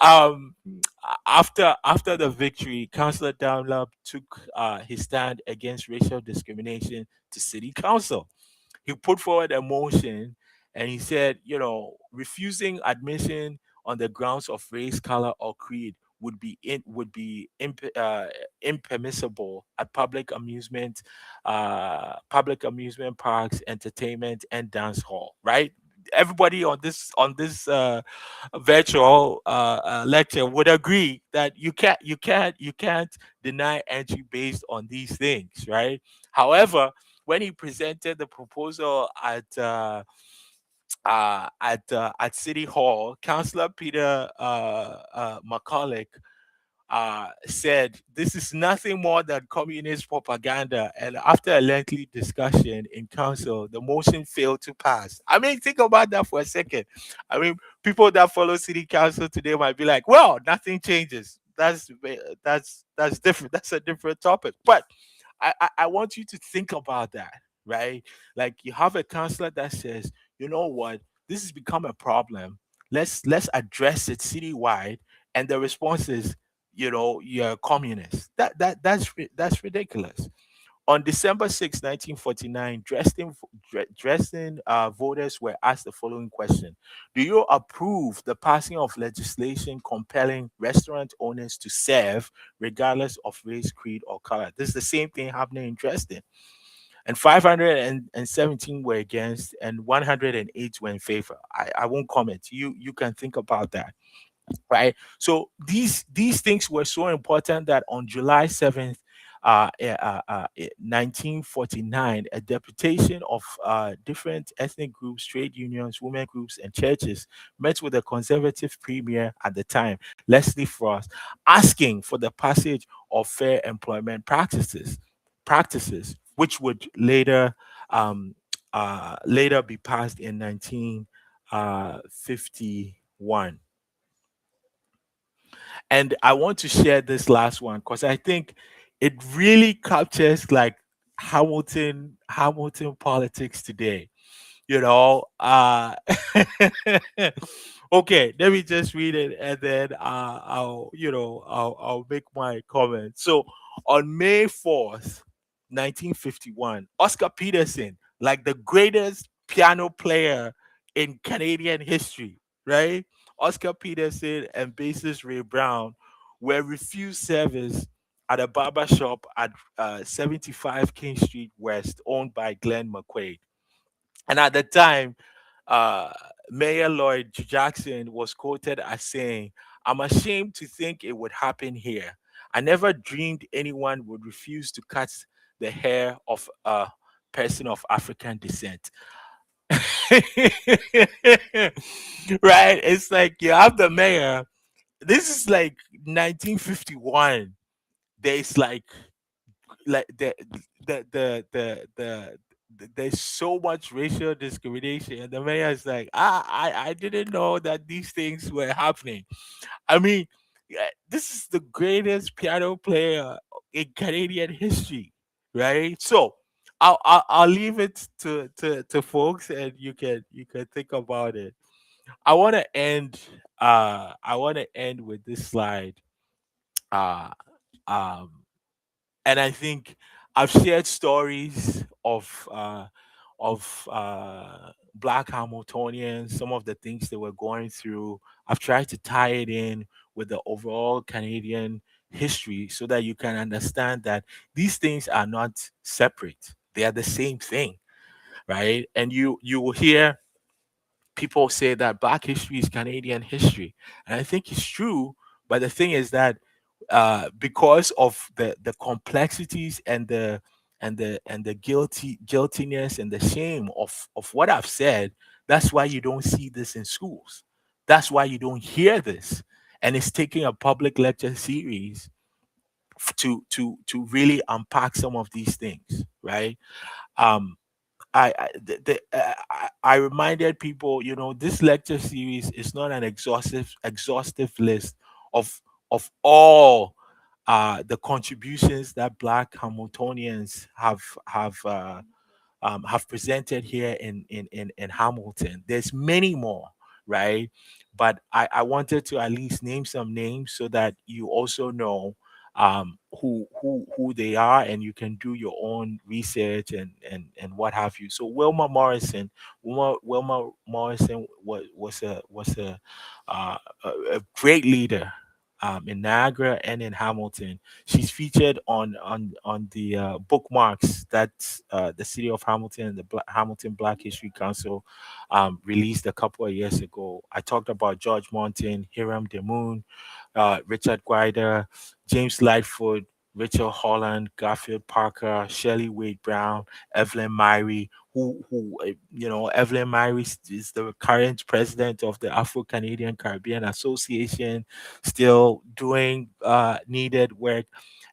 um, after the victory, Councillor Dunlop took his stand against racial discrimination to City Council. He put forward a motion and he said, refusing admission on the grounds of race, color, or creed would be impermissible at public amusement parks, entertainment, and dance hall. Right? Everybody on this virtual lecture would agree that you can't deny entry based on these things, right? However, when he presented the proposal at City Hall, Councillor Peter McCulloch said this is nothing more than communist propaganda. And after a lengthy discussion in council, the motion failed to pass. I mean, think about that for a second. I mean, people that follow city council today might be like, "Well, nothing changes." That's different. That's a different topic. But I want you to think about that, right? Like you have a counselor that says, you know what, this has become a problem. Let's address it citywide, and the response is, you're a communist. That's ridiculous. On December 6, 1949, Dresden voters were asked the following question: do you approve the passing of legislation compelling restaurant owners to serve regardless of race, creed, or color? This is the same thing happening in Dresden. And 517 were against, and 108 were in favor. I won't comment. You can think about that, right? So these things were so important that on July 7th, 1949, a deputation of different ethnic groups, trade unions, women groups, and churches met with the conservative premier at the time, Leslie Frost, asking for the passage of fair employment practices, which would later be passed in 1951. And I want to share this last one because I think it really captures like Hamilton politics today. you know uh okay, let me just read it, and then I'll make my comment. So on May 4th, 1951, Oscar Peterson, like the greatest piano player in Canadian history, right? Oscar Peterson and bassist Ray Brown were refused service at a barber shop at 75 King Street West, owned by Glenn McQuaid. And at the time, uh, Mayor Lloyd Jackson was quoted as saying, "I'm ashamed to think it would happen here. I never dreamed anyone would refuse to cut the hair of a person of African descent." Right? It's like you have the mayor. This is like 1951. There's like there's so much racial discrimination, and the mayor is like, I didn't know that these things were happening. I mean, yeah, this is the greatest piano player in Canadian history, right? So I'll leave it to folks, and you can think about it. I want to end with this slide. uh um and I think I've shared stories of Black Hamiltonians, some of the things they were going through. I've tried to tie it in with the overall Canadian history so that you can understand that these things are not separate; they are the same thing, right? And you will hear people say that Black history is Canadian history, and I think it's true. But the thing is that because of the complexities and the guiltiness and the shame of what I've said, that's why you don't see this in schools. That's why you don't hear this, and it's taking a public lecture series to really unpack some of these things, right? Um, I reminded people, this lecture series is not an exhaustive list of all the contributions that Black Hamiltonians have presented here in Hamilton. There's many more, right? But I wanted to at least name some names so that you also know who they are, and you can do your own research and what have you. So Wilma Morrison uh, a great leader in Niagara and in Hamilton. She's featured on the bookmarks that the city of Hamilton and the Hamilton Black History Council released a couple of years ago. I talked about George Monton, Hiram Demoon, Richard Guider, James Lightfoot, Rachel Holland, Garfield Parker, Shirley Wade Brown, Evelyn Myrie, Evelyn Myrie is the current president of the Afro Canadian Caribbean Association, still doing needed work.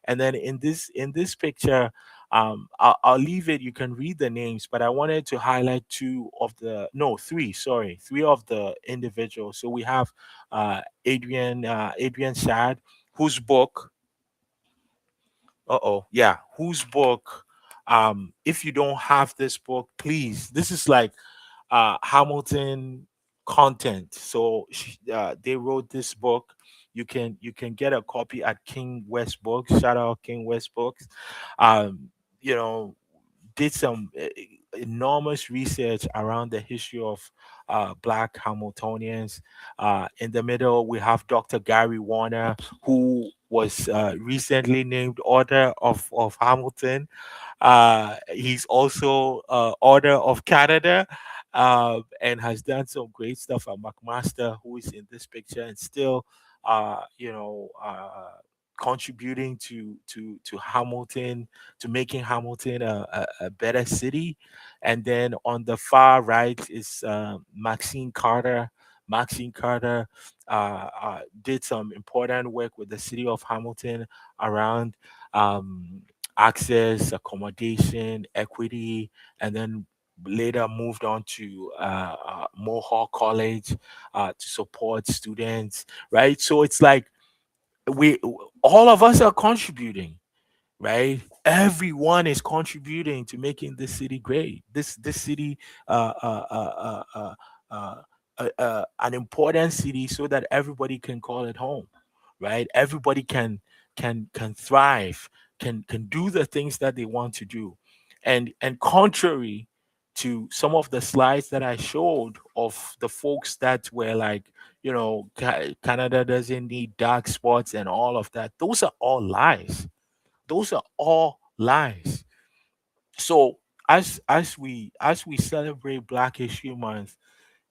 And then in this picture, I'll leave it. You can read the names, but I wanted to highlight three. Sorry, three of the individuals. So we have Adrian Shad, whose book Uh-oh, yeah, whose book? If you don't have this book, please, this is like Hamilton content. So they wrote this book. You can get a copy at King West Books. Shout out King West Books. Um, you know, did some enormous research around the history of Black Hamiltonians. In the middle, we have Dr. Gary Warner, who was recently named Order of Hamilton. He's also Order of Canada, and has done some great stuff at McMaster, who is in this picture and still, contributing to Hamilton, to making Hamilton a better city. And then on the far right is Maxine Carter. Maxine Carter did some important work with the city of Hamilton around um, access, accommodation, equity, and then later moved on to Mohawk College to support students, right? So it's like we all of us are contributing, right? Everyone is contributing to making this city great. This city, uh, uh, uh, uh, uh, an important city, so that everybody can call it home, right? Everybody can thrive, can do the things that they want to do, and contrary to some of the slides that I showed of the folks that were like, Canada doesn't need dark spots and all of that. Those are all lies. Those are all lies. So as we celebrate Black History Month,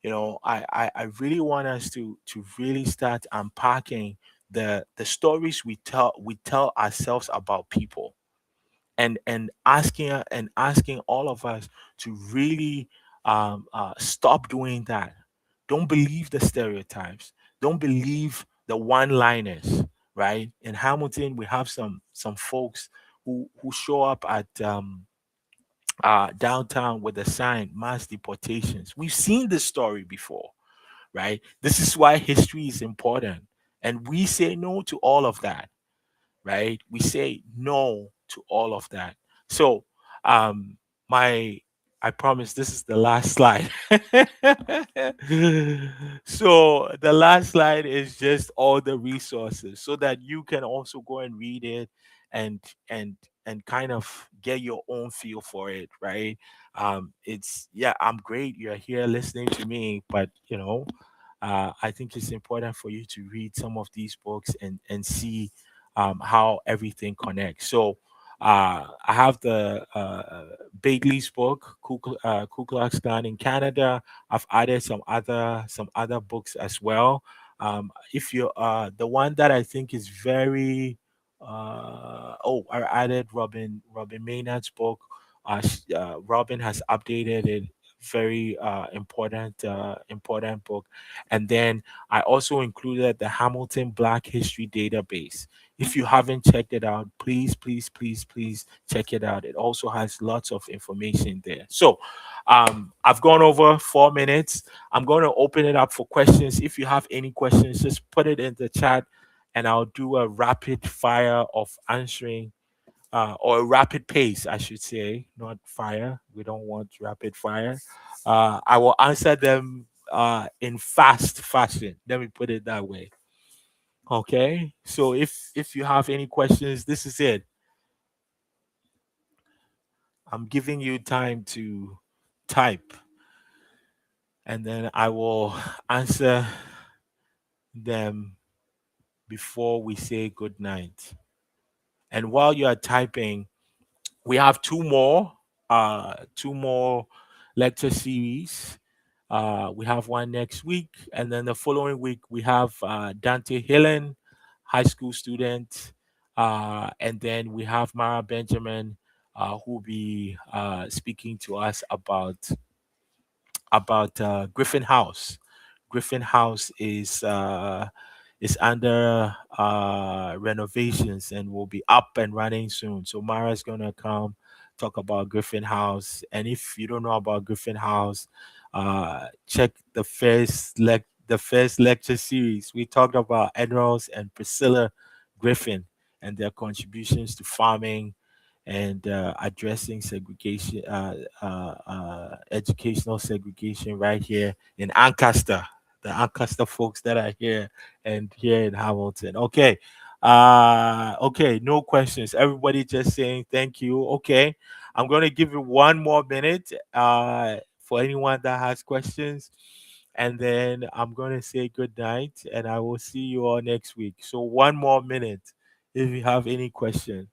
I really want us to really start unpacking the stories we tell ourselves about people, and asking all of us to really stop doing that. Don't believe the stereotypes. Don't believe the one-liners. Right? In Hamilton, we have some folks who show up at downtown with a sign, mass deportations. We've seen this story before, right? This is why history is important, and we say no to all of that, right? We say no to all of that. So, um, my, I promise this is the last slide. So, the last slide is just all the resources so that you can also go and read it and and and kind of get your own feel for it, right? It's yeah, I'm great. You're here listening to me, but I think it's important for you to read some of these books and see how everything connects. So I have the Bailey's book, Ku Klux Klan in Canada. I've added some other books as well. If you the one that I think is very I added Robin Maynard's book. Robin has updated it. Very important book. And then I also included the Hamilton Black History Database. If you haven't checked it out, please, please, please, please check it out. It also has lots of information there. So I've gone over 4 minutes. I'm going to open it up for questions. If you have any questions, just put it in the chat and I'll do a rapid fire of answering, or a rapid pace, I should say, not fire. We don't want rapid fire. I will answer them in fast fashion. Let me put it that way. Okay. So if you have any questions, this is it. I'm giving you time to type, and then I will answer them before we say good night. And while you are typing, we have two more lecture series. We have one next week, and then the following week we have Dante Hillen, high school student, and then we have Mara Benjamin, who will be speaking to us about Griffin House. Griffin House is under renovations and will be up and running soon. So Mara's gonna come talk about Griffin House. And if you don't know about Griffin House, check the first lecture series. We talked about Admirals and Priscilla Griffin. and their contributions to farming and addressing segregation, educational segregation right here in Ancaster. The Ancaster folks that are here and here in Hamilton. Okay. Okay, no questions. Everybody just saying thank you. Okay. I'm going to give you 1 more minute for anyone that has questions. And then I'm going to say good night and I will see you all next week. So 1 more minute if you have any question.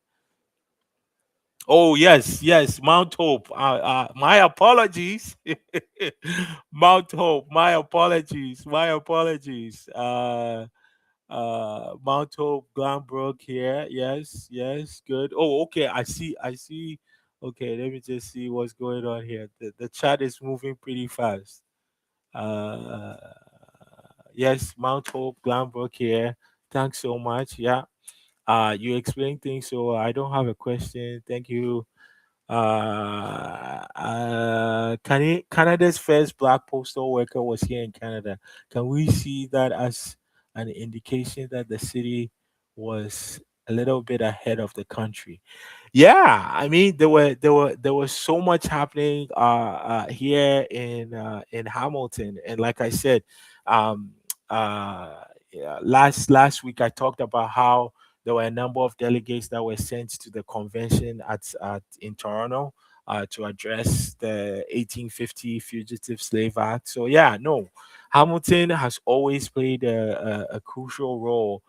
Oh yes, yes, Mount Hope. My apologies, Mount Hope. My apologies. My apologies. Mount Hope, Glenbrook here. Yes, yes, good. Oh, okay. I see. I see. Okay, let me just see what's going on here. The chat is moving pretty fast. Uh, yes, Mount Hope, Glenbrook here. Thanks so much. Yeah. You explained things, so I don't have a question. Thank you. Canada's first black postal worker was here in Canada. Can we see that as an indication that the city was a little bit ahead of the country? Yeah, I mean there was so much happening here in Hamilton, and like I said, um, yeah, last week I talked about how there were a number of delegates that were sent to the convention at in Toronto to address the 1850 Fugitive Slave Act. So yeah, no, Hamilton has always played a crucial role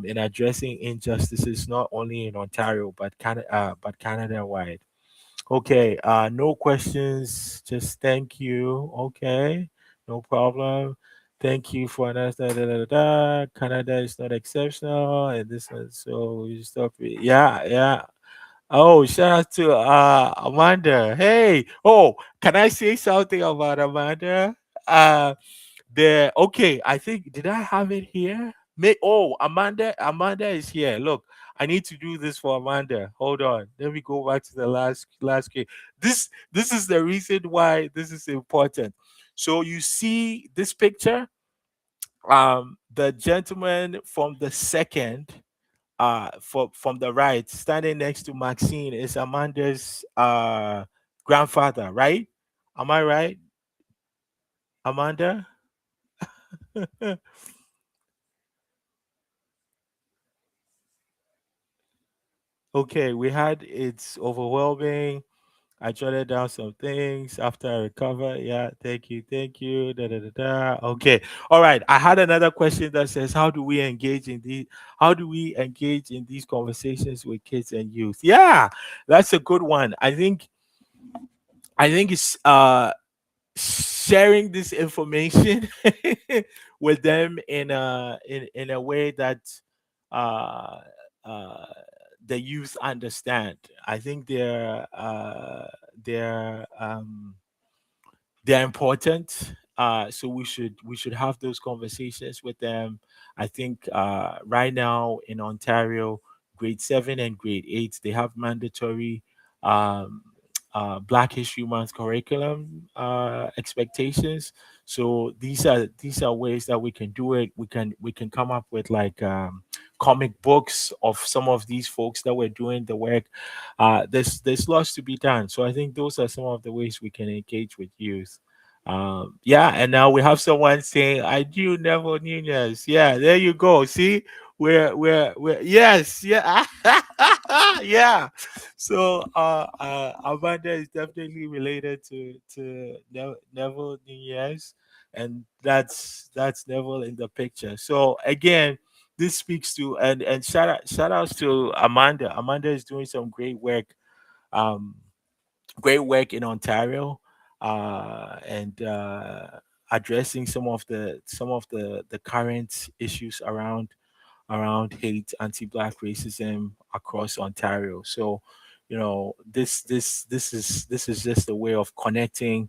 in addressing injustices not only in Ontario but Canada wide. Okay, no questions. Just thank you. Okay, no problem. Thank you for understanding. Canada is not exceptional, and this one, so you stop it. Yeah, yeah. Oh, shout out to Amanda. Hey, oh, can I say something about Amanda? Uh, okay, I think did I have it here? Amanda is here. Look, I need to do this for Amanda. Hold on. Let me go back to the last case. This is the reason why this is important. So you see this picture? The gentleman from the second from the right standing next to Maxine is Amanda's grandfather, right? Am I right, Amanda? Okay, we had it's overwhelming. I jotted down some things after I recover. Yeah, thank you, thank you. Da, da, da, da. Okay, all right. I had another question that says, how do we engage in these conversations with kids and youth? Yeah, that's a good one. I think it's sharing this information with them in a way that uh, uh, the youth understand. I think they're important. So we should have those conversations with them. I think right now in Ontario, grade 7 and grade 8 they have mandatory um, Black History Month curriculum expectations. So these are ways that we can do it. We can come up with like comic books of some of these folks that were doing the work. There's lots to be done. So I think those are some of the ways we can engage with youth. Yeah, and now we have someone saying, "I knew Neville Nunez." Yeah, there you go. See, we're yes, yeah, yeah. So, Amanda is definitely related to Neville Nunez, and that's Neville in the picture. So again, this speaks to and shout outs to Amanda. Amanda is doing some um, great work in Ontario, and addressing some of the current issues around hate, anti-black racism across Ontario. So, this is just a way of connecting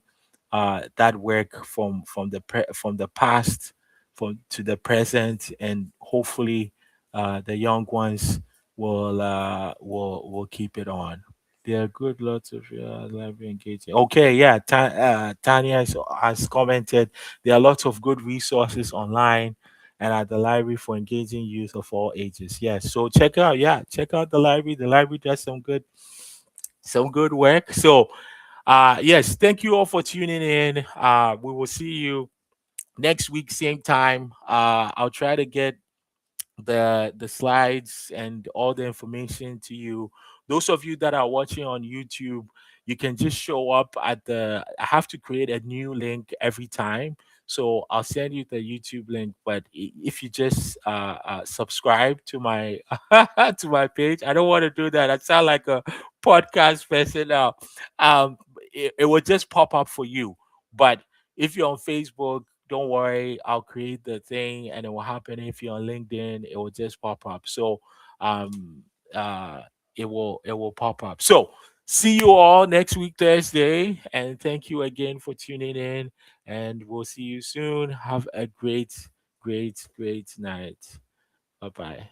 that work from the past from to the present, and hopefully the young ones will keep it on. There are good lots of library engaging. Okay, yeah, Tanya has commented there are lots of good resources online, and at the library for engaging youth of all ages. Yes, so check out, yeah, check out the library. The library does some good work. So yes, thank you all for tuning in. We will see you next week, same time. I'll try to get the slides and all the information to you. Those of you that are watching on YouTube, you can just show up at the I have to create a new link every time. So I'll send you the YouTube link, but if you just subscribe to my to my page, I don't want to do that. I sound like a podcast person now. It will just pop up for you. But if you're on Facebook, don't worry, I'll create the thing and it will happen. If you're on LinkedIn, it will just pop up. So um uh it will pop up. So see you all next week Thursday, and thank you again for tuning in, and we'll see you soon. Have a great night. Bye bye.